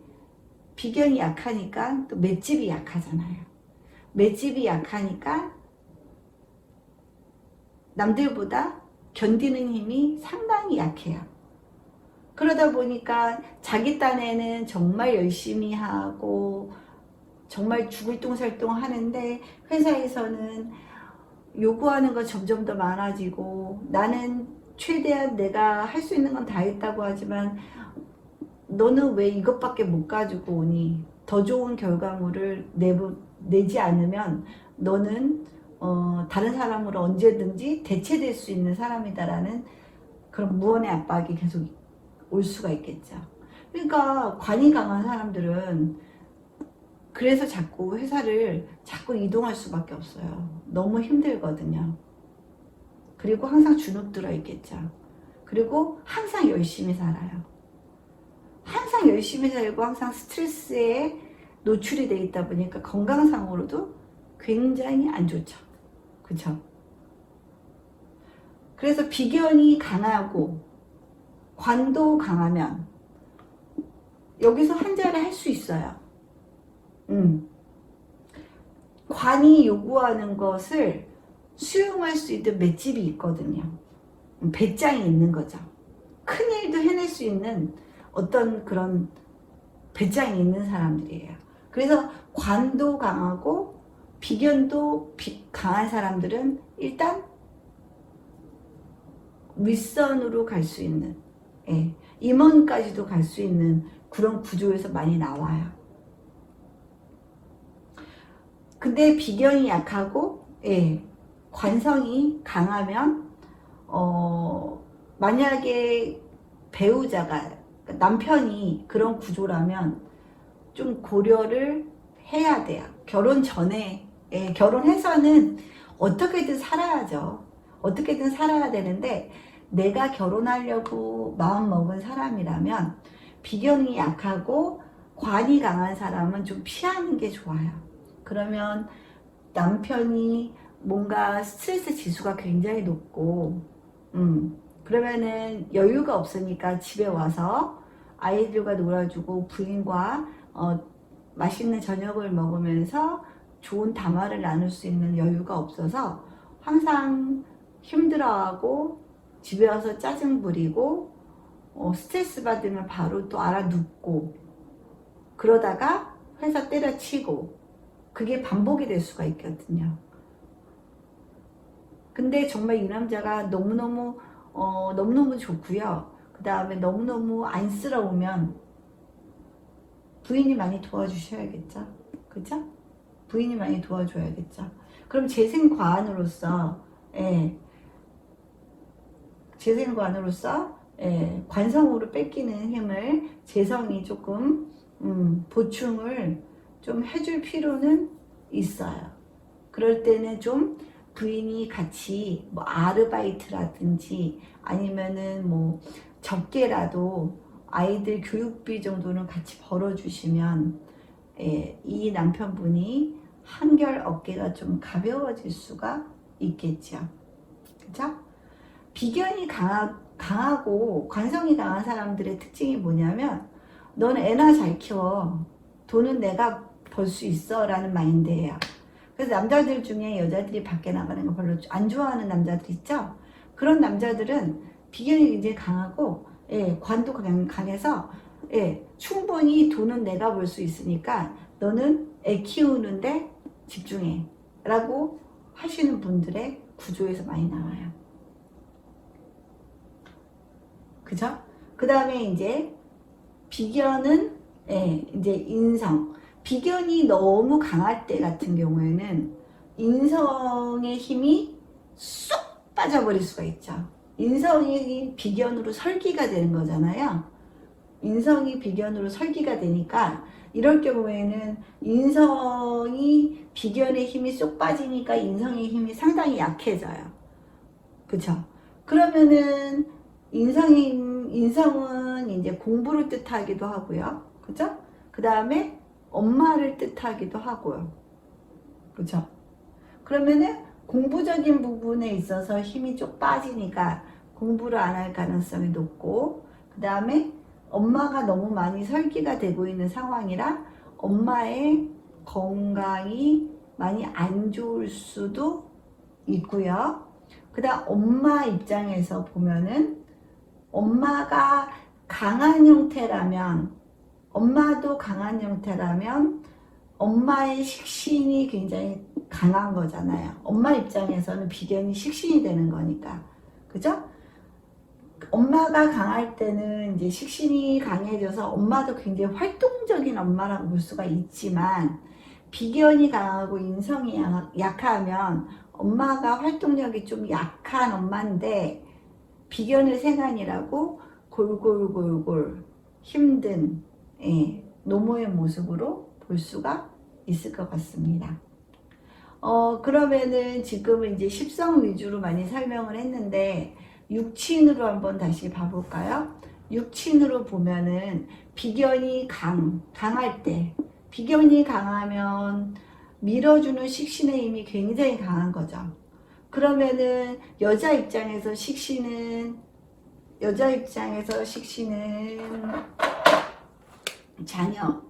비견이 약하니까 또 맷집이 약하잖아요. 맷집이 약하니까 남들보다 견디는 힘이 상당히 약해요. 그러다 보니까 자기 딴에는 정말 열심히 하고 정말 죽을 똥살똥 하는데 회사에서는 요구하는 거 점점 더 많아지고 나는 최대한 내가 할 수 있는 건 다 했다고 하지만 너는 왜 이것밖에 못 가지고 오니? 더 좋은 결과물을 내지 않으면 너는 다른 사람으로 언제든지 대체될 수 있는 사람이다라는 그런 무언의 압박이 계속 올 수가 있겠죠. 그러니까 관이 강한 사람들은 그래서 자꾸 회사를 자꾸 이동할 수밖에 없어요. 너무 힘들거든요. 그리고 항상 주눅 들어 있겠죠. 그리고 항상 열심히 살아요. 항상 열심히 살고 항상 스트레스에 노출이 돼 있다 보니까 건강상으로도 굉장히 안 좋죠. 그쵸? 그래서 비견이 강하고 관도 강하면 여기서 한자를 할 수 있어요. 관이 요구하는 것을 수용할 수 있는 맷집이 있거든요. 배짱이 있는 거죠. 큰 일도 해낼 수 있는 어떤 그런 배짱이 있는 사람들이에요. 그래서 관도 강하고 비견도 강한 사람들은 일단 윗선으로 갈 수 있는, 임원까지도 갈 수 있는 그런 구조에서 많이 나와요. 근데 비견이 약하고 관성이 강하면 만약에 배우자가 남편이 그런 구조라면 좀 고려를 해야 돼요. 결혼 전에 결혼해서는 어떻게든 살아야죠. 어떻게든 살아야 되는데 내가 결혼하려고 마음먹은 사람이라면 비견이 약하고 관이 강한 사람은 좀 피하는 게 좋아요. 그러면 남편이 뭔가 스트레스 지수가 굉장히 높고 그러면은 여유가 없으니까 집에 와서 아이들과 놀아주고 부인과 맛있는 저녁을 먹으면서 좋은 담화를 나눌 수 있는 여유가 없어서 항상 힘들어하고 집에 와서 짜증 부리고 스트레스 받으면 바로 또 알아눕고 그러다가 회사 때려치고 그게 반복이 될 수가 있거든요. 근데 정말 이 남자가 너무너무 좋고요. 그 다음에 너무너무 안쓰러우면 부인이 많이 도와주셔야겠죠. 그죠? 부인이 많이 도와줘야겠죠. 그럼 재생관으로서 관성으로 뺏기는 힘을 재성이 조금 보충을 좀 해줄 필요는 있어요. 그럴 때는 좀 부인이 같이 뭐 아르바이트라든지 아니면은 뭐 적게라도 아이들 교육비 정도는 같이 벌어주시면 이 남편분이 한결 어깨가 좀 가벼워질 수가 있겠죠. 그죠? 비견이 강하고 관성이 강한 사람들의 특징이 뭐냐면 너는 애나 잘 키워. 돈은 내가 벌 수 있어 라는 마인드예요. 그래서 남자들 중에 여자들이 밖에 나가는 거 별로 안 좋아하는 남자들 있죠? 그런 남자들은 비견이 굉장히 강하고 관도 강해서 충분히 돈은 내가 벌 수 있으니까 너는 애 키우는데 집중해 라고 하시는 분들의 구조에서 많이 나와요. 그죠? 그 다음에 이제 비견은 이제 인성. 비견이 너무 강할 때 같은 경우에는 인성의 힘이 쏙 빠져버릴 수가 있죠. 인성이 비견으로 설기가 되는 거잖아요. 인성이 비견으로 설기가 되니까 이럴 경우에는 인성이 비견의 힘이 쏙 빠지니까 인성의 힘이 상당히 약해져요. 그쵸? 그러면은 인성은 이제 공부를 뜻하기도 하고요. 그죠? 그 다음에 엄마를 뜻하기도 하고요. 그죠? 그러면은 공부적인 부분에 있어서 힘이 좀 빠지니까 공부를 안 할 가능성이 높고, 그 다음에 엄마가 너무 많이 설기가 되고 있는 상황이라 엄마의 건강이 많이 안 좋을 수도 있고요. 그 다음 엄마 입장에서 보면은 엄마가 강한 형태라면, 엄마도 강한 형태라면 엄마의 식신이 굉장히 강한 거잖아요. 엄마 입장에서는 비견이 식신이 되는 거니까. 그죠? 엄마가 강할 때는 이제 식신이 강해져서 엄마도 굉장히 활동적인 엄마라고 볼 수가 있지만, 비견이 강하고 인성이 약하면 엄마가 활동력이 좀 약한 엄마인데 비견을 생한이라고 골골골골 힘든 노모의 모습으로 볼 수가 있을 것 같습니다. 그러면은 지금은 이제 십성 위주로 많이 설명을 했는데 육친으로 한번 다시 봐볼까요? 육친으로 보면은 비견이 강할 때, 비견이 강하면 밀어주는 식신의 힘이 굉장히 강한 거죠. 그러면은 여자 입장에서 식신은 자녀,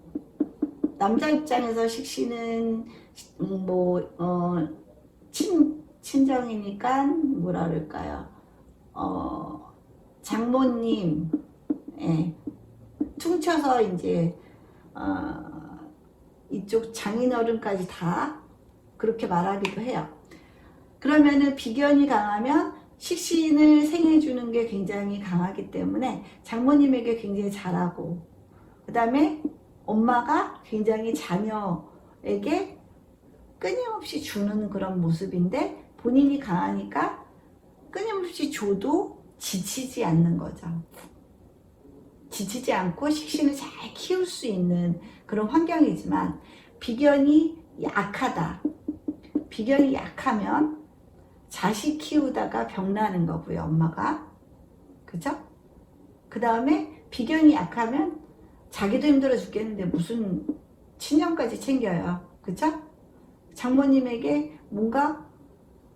남자 입장에서 식신은 친정이니까 뭐라 그럴까요? 장모님, 퉁쳐서 이제 이쪽 장인어른까지 다 그렇게 말하기도 해요. 그러면은 비견이 강하면 식신을 생해주는 게 굉장히 강하기 때문에 장모님에게 굉장히 잘하고, 그 다음에 엄마가 굉장히 자녀에게 끊임없이 주는 그런 모습인데, 본인이 강하니까 끊임없이 줘도 지치지 않는 거죠. 지치지 않고 식신을 잘 키울 수 있는 그런 환경이지만, 비견이 약하다. 비견이 약하면 자식 키우다가 병나는 거고요, 엄마가. 그죠? 그 다음에 비견이 약하면 자기도 힘들어 죽겠는데 무슨 친형까지 챙겨요. 그죠? 장모님에게 뭔가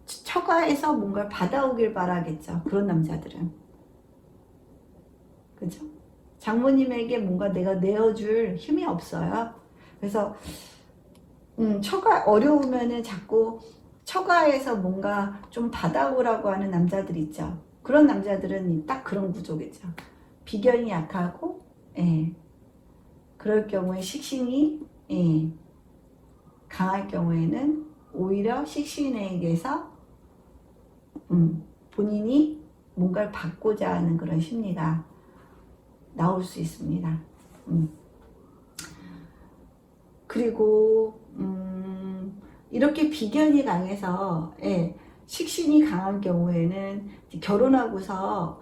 처가에서 뭔가를 받아오길 바라겠죠. 그런 남자들은. 그죠? 장모님에게 뭔가 내가 내어줄 힘이 없어요. 그래서 처가 어려우면은 자꾸 처가에서 뭔가 좀 받아오라고 하는 남자들 있죠. 그런 남자들은 딱 그런 구조겠죠. 비견이 약하고, 그럴 경우에 식신이 강할 경우에는 오히려 식신에게서 본인이 뭔가를 받고자 하는 그런 심리가 나올 수 있습니다. 그리고 이렇게 비견이 강해서 식신이 강한 경우에는 결혼하고서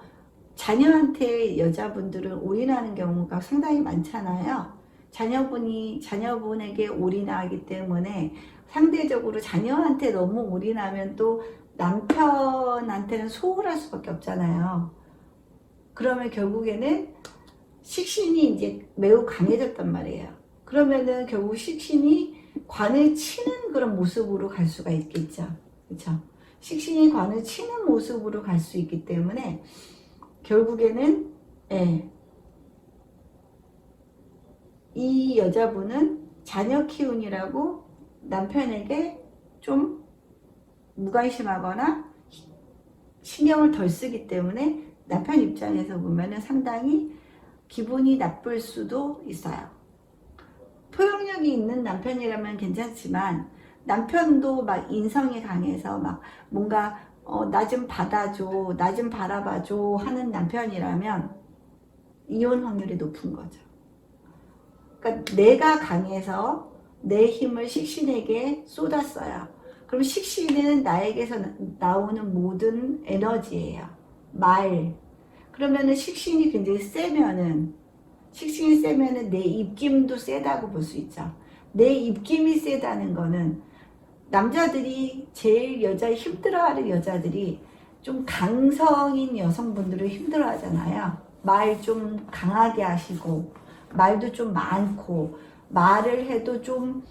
자녀한테 여자분들은 올인하는 경우가 상당히 많잖아요. 자녀분에게 올인하기 때문에 상대적으로 자녀한테 너무 올인하면 또 남편한테는 소홀할 수밖에 없잖아요. 그러면 결국에는 식신이 이제 매우 강해졌단 말이에요. 그러면은 결국 식신이 관을 치는 그런 모습으로 갈 수가 있겠죠. 그렇죠? 식신이 관을 치는 모습으로 갈 수 있기 때문에 결국에는 이 여자분은 자녀 키우느라고 남편에게 좀 무관심하거나 신경을 덜 쓰기 때문에 남편 입장에서 보면은 상당히 기분이 나쁠 수도 있어요. 포용력이 있는 남편이라면 괜찮지만 남편도 막 인성이 강해서 막 뭔가 나 좀 받아줘, 나 좀 바라봐줘 하는 남편이라면 이혼 확률이 높은 거죠. 그러니까 내가 강해서 내 힘을 식신에게 쏟았어요. 그럼 식신은 나에게서 나오는 모든 에너지예요. 그러면은 식신이 굉장히 세면은 내 입김도 세다고 볼 수 있죠. 내 입김이 세다는 거는 남자들이 제일 힘들어하는 여자들이 좀 강성인 여성분들을 힘들어하잖아요. 말 좀 강하게 하시고 말도 좀 많고 말을 해도 좀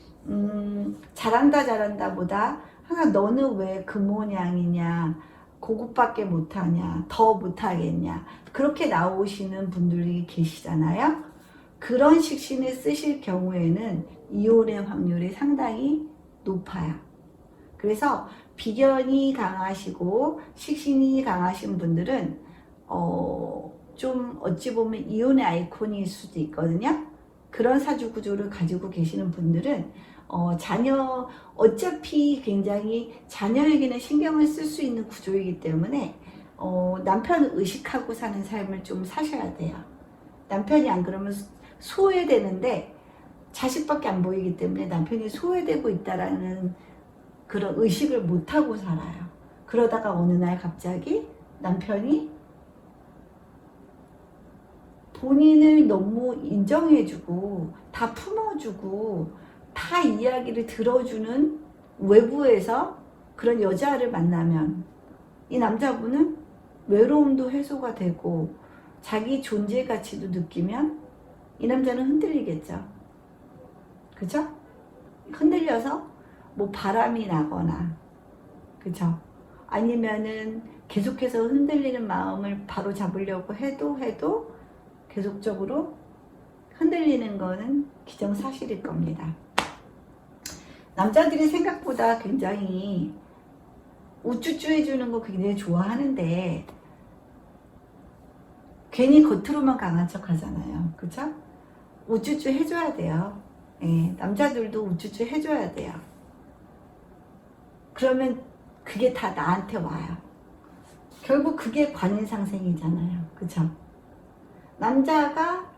잘한다 보다 항상 너는 왜 그 모양이냐, 그것밖에 못하냐, 더 못하겠냐, 그렇게 나오시는 분들이 계시잖아요. 그런 식신을 쓰실 경우에는 이혼의 확률이 상당히 높아요. 그래서 비견이 강하시고 식신이 강하신 분들은 좀 어찌 보면 이혼의 아이콘일 수도 있거든요. 그런 사주 구조를 가지고 계시는 분들은 자녀 어차피 굉장히 자녀에게는 신경을 쓸 수 있는 구조이기 때문에 남편을 의식하고 사는 삶을 좀 사셔야 돼요. 남편이 안 그러면 소외되는데 자식밖에 안 보이기 때문에 남편이 소외되고 있다라는 그런 의식을 못하고 살아요. 그러다가 어느 날 갑자기 남편이 본인을 너무 인정해주고 다 품어주고 다 이야기를 들어주는 외부에서 그런 여자를 만나면 이 남자분은 외로움도 해소가 되고 자기 존재 가치도 느끼면 이 남자는 흔들리겠죠. 그죠? 흔들려서 뭐 바람이 나거나, 그죠? 아니면은 계속해서 흔들리는 마음을 바로 잡으려고 해도 계속적으로 흔들리는 거는 기정사실일 겁니다. 남자들이 생각보다 굉장히 우쭈쭈 해주는 거 굉장히 좋아하는데 괜히 겉으로만 강한 척 하잖아요. 그쵸? 우쭈쭈 해줘야 돼요. 예, 남자들도 우쭈쭈 해줘야 돼요. 그러면 그게 다 나한테 와요. 결국 그게 관인상생이잖아요. 그쵸? 남자가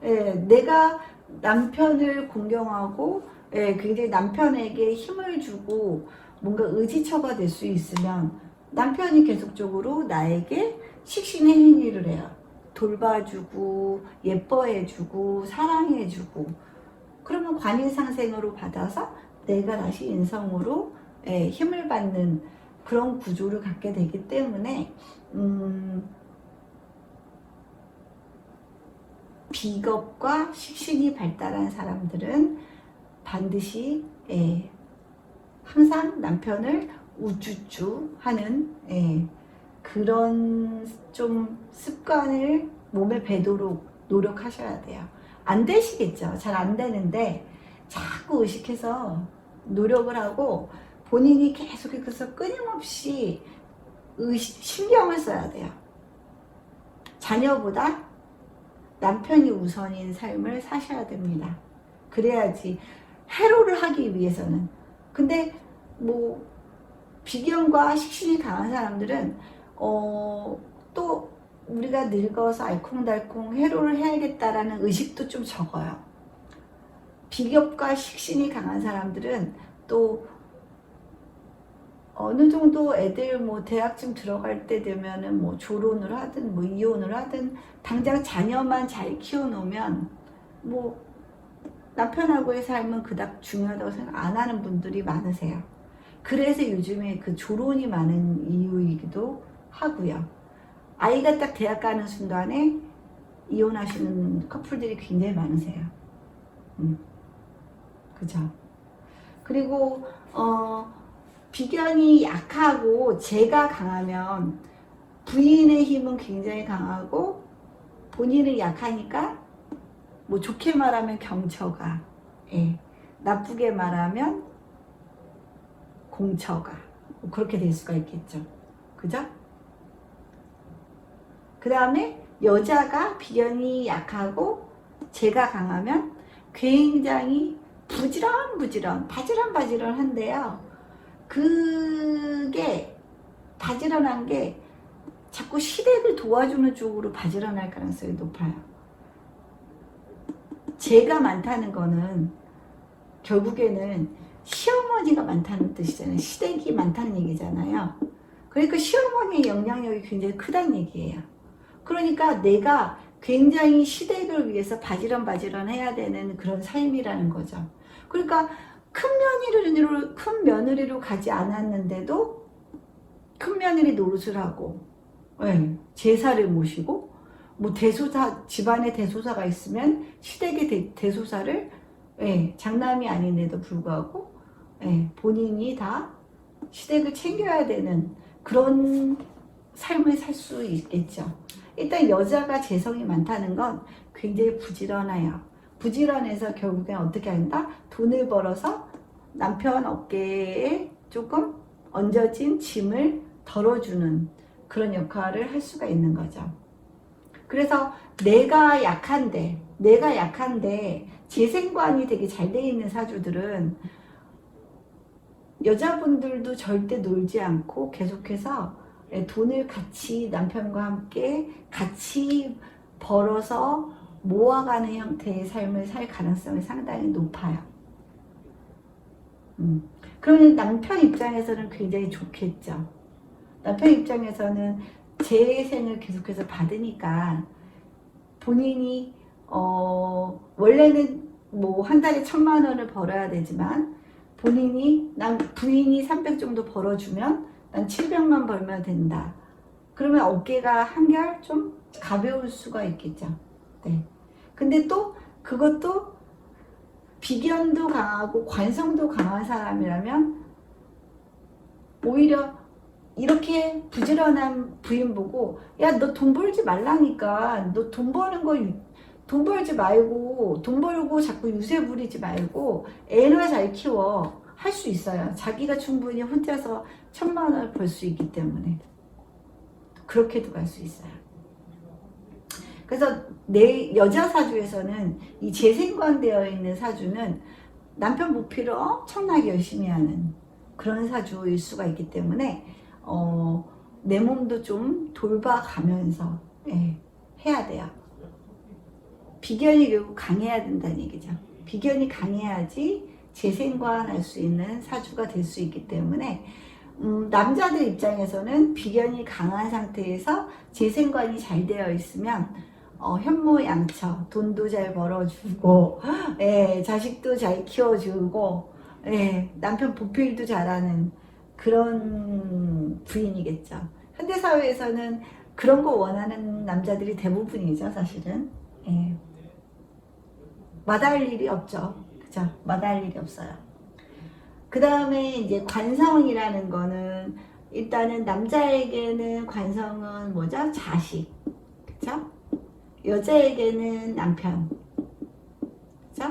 내가 남편을 공경하고 굉장히 남편에게 힘을 주고 뭔가 의지처가 될 수 있으면 남편이 계속적으로 나에게 식신의 행위를 해요. 돌봐주고 예뻐해주고 사랑해주고 그러면 관인상생으로 받아서 내가 다시 인성으로 힘을 받는 그런 구조를 갖게 되기 때문에 비겁과 식신이 발달한 사람들은 반드시 항상 남편을 우쭈쭈 하는 그런 좀 습관을 몸에 배도록 노력하셔야 돼요. 안 되시겠죠. 잘 안 되는데 자꾸 의식해서 노력을 하고 본인이 계속해서 끊임없이 신경을 써야 돼요. 자녀보다 남편이 우선인 삶을 사셔야 됩니다. 그래야지 해로를 하기 위해서는. 근데 뭐 비견과 식신이 강한 사람들은 또 우리가 늙어서 알콩달콩 해로를 해야겠다라는 의식도 좀 적어요. 비겁과 식신이 강한 사람들은 또 어느 정도 애들 뭐 대학쯤 들어갈 때 되면은 뭐 졸혼을 하든 뭐 이혼을 하든 당장 자녀만 잘 키워놓으면 뭐 남편하고의 삶은 그닥 중요하다고 생각 안 하는 분들이 많으세요. 그래서 요즘에 그 졸혼이 많은 이유이기도 하고요. 아이가 딱 대학 가는 순간에 이혼하시는 커플들이 굉장히 많으세요. 그죠? 그리고 비견이 약하고 재가 강하면 부인의 힘은 굉장히 강하고 본인은 약하니까 뭐 좋게 말하면 경처가, 나쁘게 말하면 공처가 뭐 그렇게 될 수가 있겠죠. 그죠? 그 다음에 여자가 비견이 약하고 재가 강하면 굉장히 부지런부지런 바지런바지런한데요. 그게 바지런한 게 자꾸 시댁을 도와주는 쪽으로 바지런할 가능성이 높아요. 재가 많다는 거는 결국에는 시어머니가 많다는 뜻이잖아요. 시댁이 많다는 얘기잖아요. 그러니까 시어머니의 영향력이 굉장히 크다는 얘기예요. 그러니까 내가 굉장히 시댁을 위해서 바지런 해야 되는 그런 삶이라는 거죠. 그러니까 큰 며느리로 가지 않았는데도 큰 며느리 노릇을 하고 제사를 모시고 뭐 대소사, 집안에 대소사가 있으면 시댁의 대소사를 장남이 아닌데도 불구하고 본인이 다 시댁을 챙겨야 되는 그런 삶을 살 수 있겠죠. 일단 여자가 재성이 많다는 건 굉장히 부지런해요. 부지런해서 결국엔 어떻게 한다? 돈을 벌어서 남편 어깨에 조금 얹어진 짐을 덜어주는 그런 역할을 할 수가 있는 거죠. 그래서 내가 약한데 재생관이 되게 잘 돼 있는 사주들은 여자분들도 절대 놀지 않고 계속해서 돈을 같이 남편과 함께 같이 벌어서 모아가는 형태의 삶을 살 가능성이 상당히 높아요. 그러면 남편 입장에서는 굉장히 좋겠죠. 남편 입장에서는 재생을 계속해서 받으니까 본인이 원래는 뭐 한 달에 1,000만 원을 벌어야 되지만 본인이 부인이 300 정도 벌어주면 난 700만 벌면 된다. 그러면 어깨가 한결 좀 가벼울 수가 있겠죠. 네. 근데 또 그것도 비견도 강하고 관성도 강한 사람이라면 오히려 이렇게 부지런한 부인 보고 야, 너 돈 벌지 말라니까. 너 돈 버는 거 돈 벌지 말고 돈 벌고 자꾸 유세 부리지 말고 애나 잘 키워. 할 수 있어요. 자기가 충분히 혼자서 1,000만 원을 벌 수 있기 때문에 그렇게도 갈 수 있어요. 그래서 내 여자 사주에서는 이 재생관 되어 있는 사주는 남편 보필을 엄청나게 열심히 하는 그런 사주일 수가 있기 때문에 내 몸도 좀 돌봐가면서 해야 돼요. 비견이 결국 강해야 된다는 얘기죠. 비견이 강해야지 재생관할 수 있는 사주가 될 수 있기 때문에 남자들 입장에서는 비견이 강한 상태에서 재생관이 잘 되어 있으면 현모양처 돈도 잘 벌어주고 자식도 잘 키워주고 남편 보필도 잘하는 그런 부인이겠죠. 현대사회에서는 그런 거 원하는 남자들이 대부분이죠, 사실은. 마다할 일이 없죠. 그죠? 마다할 일이 없어요. 그 다음에 이제 관성이라는 거는 일단은 남자에게는 관성은 뭐죠? 자식. 그죠? 여자에게는 남편. 그죠?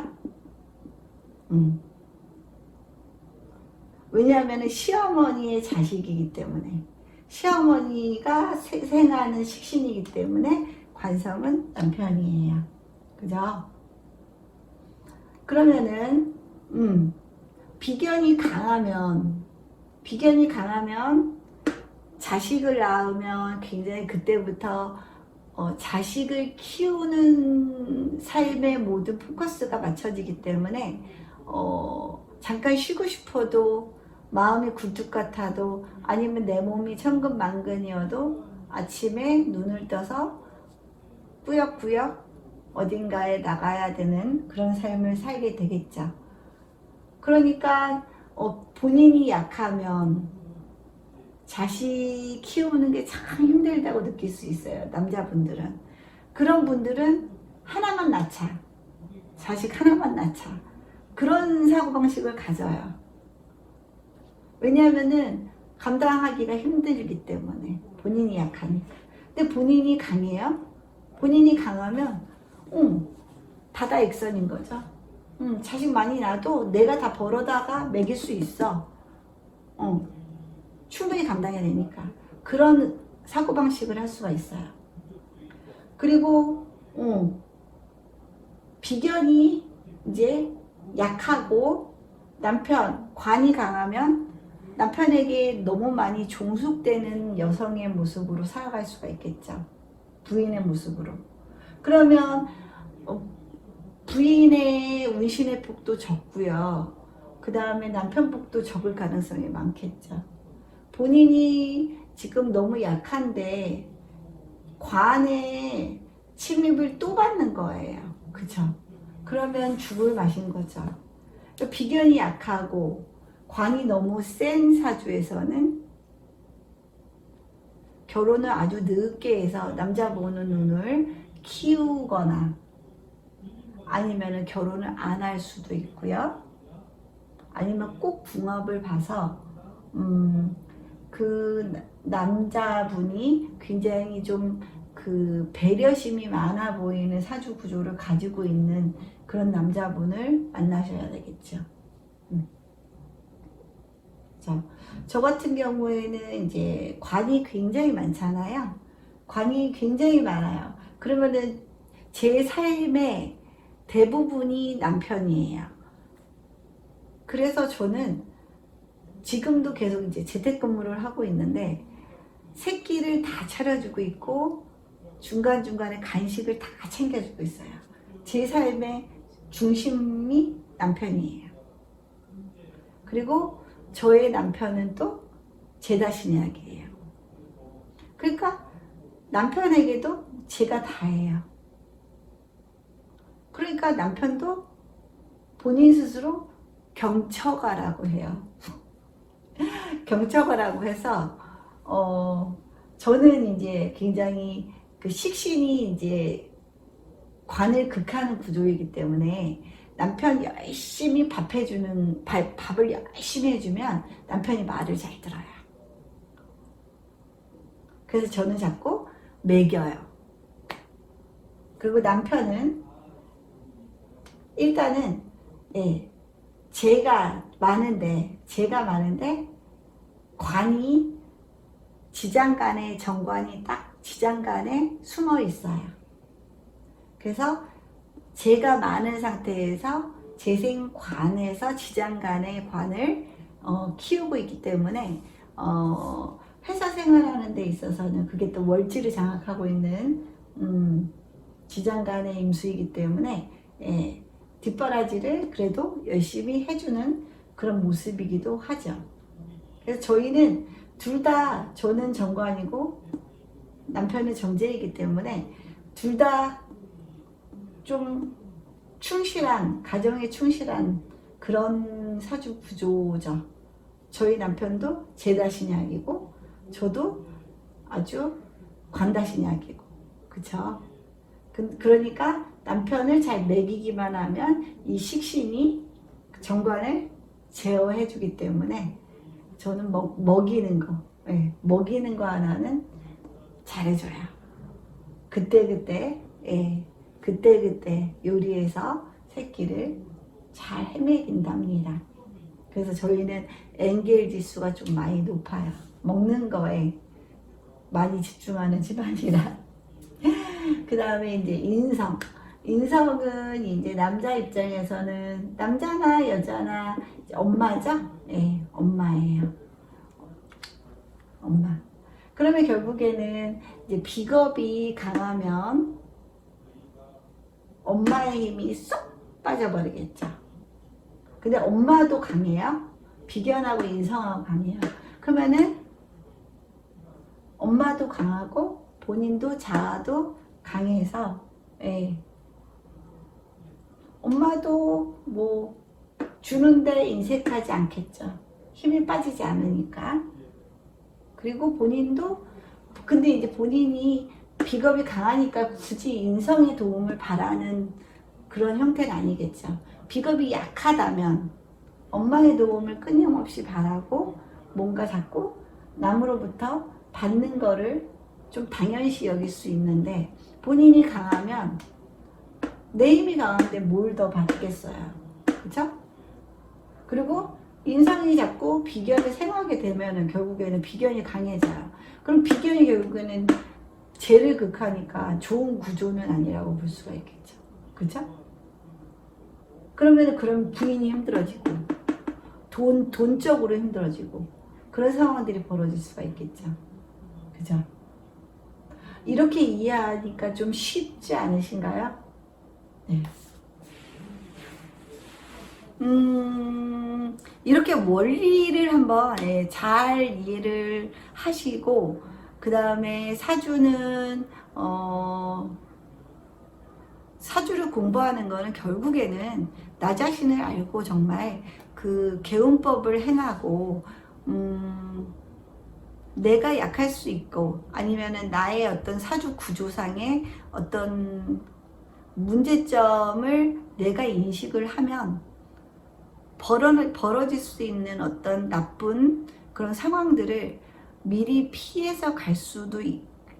왜냐하면 시어머니의 자식이기 때문에 시어머니가 생하는 식신이기 때문에 관성은 남편이에요. 그죠? 그러면은 비견이 강하면 자식을 낳으면 굉장히 그때부터 자식을 키우는 삶의 모든 포커스가 맞춰지기 때문에 잠깐 쉬고 싶어도 마음이 굴뚝 같아도 아니면 내 몸이 천근만근이어도 아침에 눈을 떠서 꾸역꾸역 어딘가에 나가야 되는 그런 삶을 살게 되겠죠. 그러니까 본인이 약하면 자식 키우는 게 참 힘들다고 느낄 수 있어요. 남자분들은. 그런 분들은 하나만 낳자. 자식 하나만 낳자. 그런 사고방식을 가져요. 왜냐하면은 감당하기가 힘들기 때문에 본인이 약하니까. 근데 본인이 강해요? 본인이 강하면 다다익선인 거죠. 자식 많이 낳아도 내가 다 벌어다가 먹일 수 있어. 충분히 감당해내니까. 그런 사고방식을 할 수가 있어요. 그리고 비견이 이제 약하고 관이 강하면 남편에게 너무 많이 종속되는 여성의 모습으로 살아갈 수가 있겠죠. 부인의 모습으로. 그러면 부인의 운신의 폭도 적고요. 그 다음에 남편 폭도 적을 가능성이 많겠죠. 본인이 지금 너무 약한데 관의 침입을 또 받는 거예요. 그죠? 그러면 죽을 맛인 거죠. 비견이 약하고 관이 너무 센 사주에서는 결혼을 아주 늦게 해서 남자 보는 눈을 키우거나 아니면 결혼을 안 할 수도 있고요. 아니면 꼭 궁합을 봐서 그 남자분이 굉장히 좀 그 배려심이 많아 보이는 사주 구조를 가지고 있는 그런 남자분을 만나셔야 되겠죠. 저 같은 경우에는 이제 관이 굉장히 많잖아요. 관이 굉장히 많아요. 그러면은 제 삶의 대부분이 남편이에요. 그래서 저는 지금도 계속 이제 재택근무를 하고 있는데 새끼를 다 차려주고 있고 중간중간에 간식을 다 챙겨주고 있어요. 제 삶의 중심이 남편이에요. 그리고 저의 남편은 또 제 다신약이에요. 그러니까 남편에게도 제가 다예요. 그러니까 남편도 본인 스스로 경처가라고 해요. 경처가라고 해서 저는 이제 굉장히 그 식신이 이제 관을 극하는 구조이기 때문에 남편 열심히 밥을 열심히 해주면 남편이 말을 잘 들어요. 그래서 저는 자꾸 먹여요. 그리고 남편은 일단은 제가 많은데 관이 지장간에 정관이 딱 지장간에 숨어 있어요. 그래서 제가 많은 상태에서 재생관에서 지장간의 관을 키우고 있기 때문에 회사 생활하는 데 있어서는 그게 또 월지를 장악하고 있는 지장간의 임수이기 때문에 뒷바라지를 그래도 열심히 해주는 그런 모습이기도 하죠. 그래서 저희는 둘 다 저는 정관이고 남편은 정제이기 때문에 둘 다 좀 충실한, 가정에 충실한 그런 사주 구조죠. 저희 남편도 재다신약이고 저도 아주 관다신약이고, 그쵸? 그러니까 남편을 잘 먹이기만 하면 이 식신이 정관을 제어해 주기 때문에 저는 먹이는 거 하나는 잘해줘요. 그때그때 요리해서 새끼를 잘 헤매긴답니다. 그래서 저희는 엔겔 지수가 좀 많이 높아요. 먹는 거에 많이 집중하는 집안이라. 그 다음에 이제 인성은 이제 남자 입장에서는 남자나 여자나 엄마죠? 엄마예요. 엄마. 그러면 결국에는 이제 비겁이 강하면 엄마의 힘이 쏙 빠져버리겠죠. 근데 엄마도 강해요. 비견하고 인성하고 강해요. 그러면은 엄마도 강하고 본인도 자아도 강해서 엄마도 뭐 주는데 인색하지 않겠죠. 힘이 빠지지 않으니까. 그리고 본인도 근데 이제 본인이 비겁이 강하니까 굳이 인성의 도움을 바라는 그런 형태는 아니겠죠. 비겁이 약하다면 엄마의 도움을 끊임없이 바라고 뭔가 자꾸 남으로부터 받는 거를 좀 당연시 여길 수 있는데 본인이 강하면 내 힘이 강한데 뭘 더 받겠어요. 그쵸? 그리고 인성이 자꾸 비견을 생각하게 되면은 결국에는 비견이 강해져요. 그럼 비견이 결국에는 죄를 극하니까 좋은 구조는 아니라고 볼 수가 있겠죠. 그죠? 그럼 부인이 힘들어지고 돈적으로 힘들어지고 그런 상황들이 벌어질 수가 있겠죠. 그죠? 이렇게 이해하니까 좀 쉽지 않으신가요? 네. 이렇게 원리를 한번 잘 이해를 하시고 그 다음에 사주를 공부하는 거는 결국에는 나 자신을 알고 정말 그 개운법을 행하고 내가 약할 수 있고 아니면은 나의 어떤 사주 구조상의 어떤 문제점을 내가 인식을 하면 벌어질 수 있는 어떤 나쁜 그런 상황들을 미리 피해서 갈 수도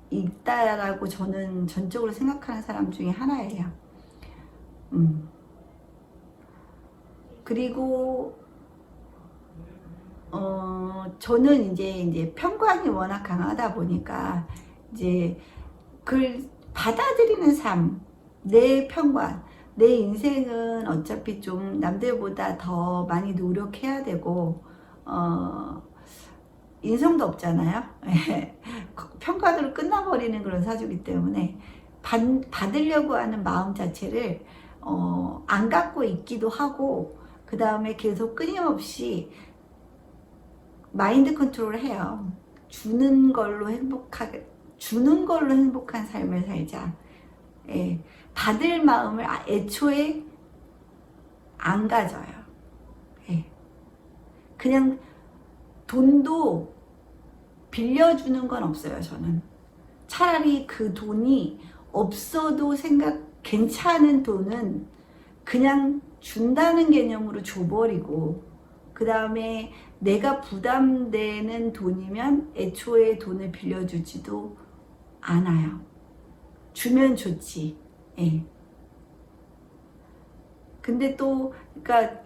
있다라고 저는 전적으로 생각하는 사람 중에 하나예요. 그리고 저는 이제 편관이 워낙 강하다 보니까 이제 그걸 받아들이는 삶, 내 편관, 내 인생은 어차피 좀 남들보다 더 많이 노력해야 되고, 인성도 없잖아요. 편관으로 끝나버리는 그런 사주기 때문에 받으려고 하는 마음 자체를 안 갖고 있기도 하고, 그 다음에 계속 끊임없이 마인드 컨트롤을 해요. 주는 걸로 행복한 삶을 살자. 예, 받을 마음을 애초에 안 가져요. 예, 그냥 돈도 빌려주는 건 없어요, 저는. 차라리 그 돈이 없어도 괜찮은 돈은 그냥 준다는 개념으로 줘버리고, 그 다음에 내가 부담되는 돈이면 애초에 돈을 빌려주지도 않아요. 주면 좋지. 예. 근데 또, 그러니까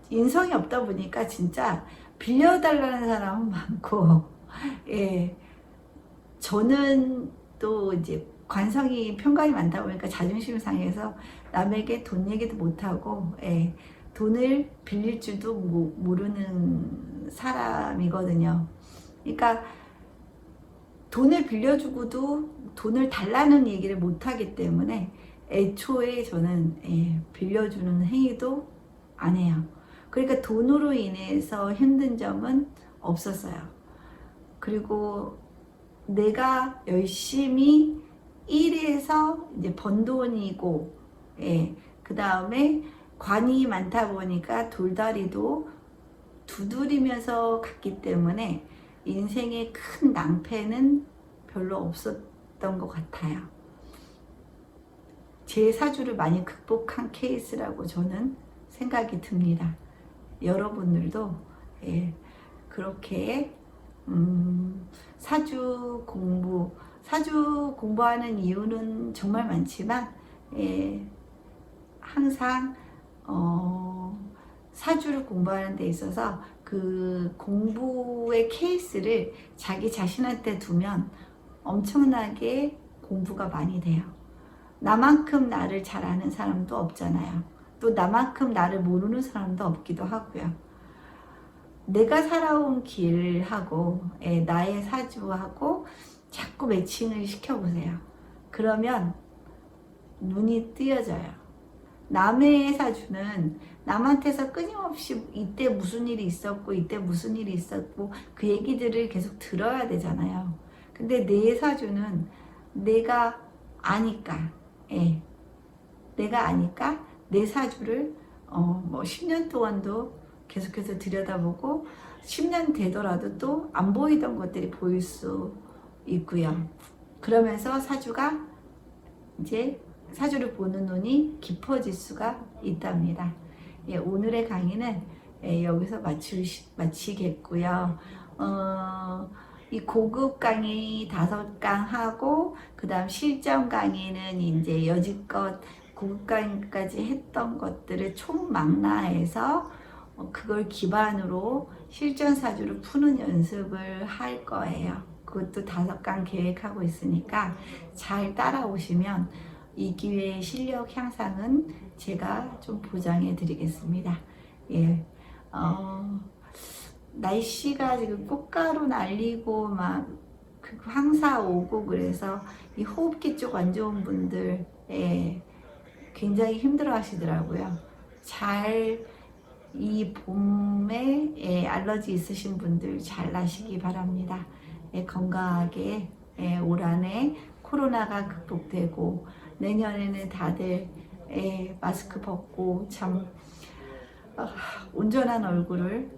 인성이 없다 보니까 진짜 빌려달라는 사람은 많고, 예. 저는 또 이제 관성이 편관이 많다 보니까 자존심 상해서 남에게 돈 얘기도 못하고, 예. 돈을 빌릴 줄도 모르는 사람이거든요. 그러니까 돈을 빌려주고도 돈을 달라는 얘기를 못하기 때문에 애초에 저는 빌려주는 행위도 안 해요. 그러니까 돈으로 인해서 힘든 점은 없었어요. 그리고 내가 열심히 일해서 이제 번 돈이고, 그 다음에 관이 많다 보니까 돌다리도 두드리면서 갔기 때문에 인생의 큰 낭패는 별로 없었던 것 같아요. 제 사주를 많이 극복한 케이스라고 저는 생각이 듭니다. 여러분들도 그렇게 사주 공부하는 이유는 정말 많지만 항상 사주를 공부하는 데 있어서 그 공부의 케이스를 자기 자신한테 두면 엄청나게 공부가 많이 돼요. 나만큼 나를 잘 아는 사람도 없잖아요. 또 나만큼 나를 모르는 사람도 없기도 하고요. 내가 살아온 길하고 나의 사주하고 자꾸 매칭을 시켜보세요. 그러면 눈이 뜨여져요. 남의 사주는 남한테서 끊임없이 이때 무슨 일이 있었고 이때 무슨 일이 있었고 그 얘기들을 계속 들어야 되잖아요. 근데 내 사주는 내가 아니까 내가 아니까 내 사주를 뭐 10년 동안도 계속해서 들여다보고 10년 되더라도 또 안 보이던 것들이 보일 수 있고요. 그러면서 사주를 보는 눈이 깊어질 수가 있답니다. 오늘의 강의는 여기서 마치겠고요. 이 고급 강의 5강 하고 그 다음 실전 강의는 이제 여지껏 고급 강의까지 했던 것들을 총망라해서 그걸 기반으로 실전 사주를 푸는 연습을 할 거예요. 그것도 5강 계획하고 있으니까 잘 따라오시면 이 기회의 실력 향상은 제가 좀 보장해 드리겠습니다. 날씨가 지금 꽃가루 날리고 막 황사 오고 그래서 이 호흡기 쪽 안 좋은 분들 굉장히 힘들어 하시더라고요. 이 봄에 알러지 있으신 분들 잘 나시기 바랍니다. 건강하게 올 한해 코로나가 극복되고 내년에는 다들 마스크 벗고 참 온전한 얼굴을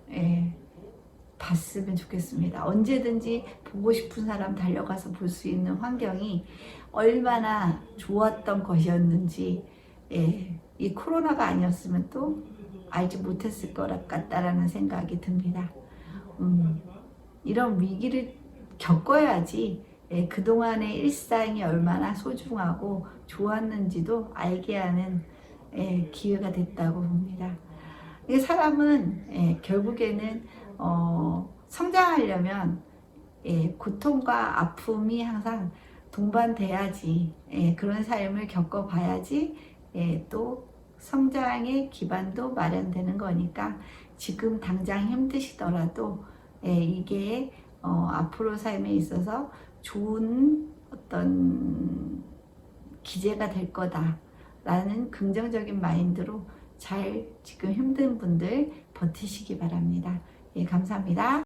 봤으면 좋겠습니다. 언제든지 보고 싶은 사람 달려가서 볼 수 있는 환경이 얼마나 좋았던 것이었는지 이 코로나가 아니었으면 또 알지 못했을 것 같다라는 생각이 듭니다. 이런 위기를 겪어야지 그동안의 일상이 얼마나 소중하고 좋았는지도 알게 하는 기회가 됐다고 봅니다. 사람은 결국에는 성장하려면 고통과 아픔이 항상 동반돼야지, 그런 삶을 겪어봐야지 또 성장의 기반도 마련되는 거니까 지금 당장 힘드시더라도 이게 앞으로 삶에 있어서 좋은 어떤 기제가 될 거다라는 긍정적인 마인드로 잘 지금 힘든 분들 버티시기 바랍니다. 감사합니다.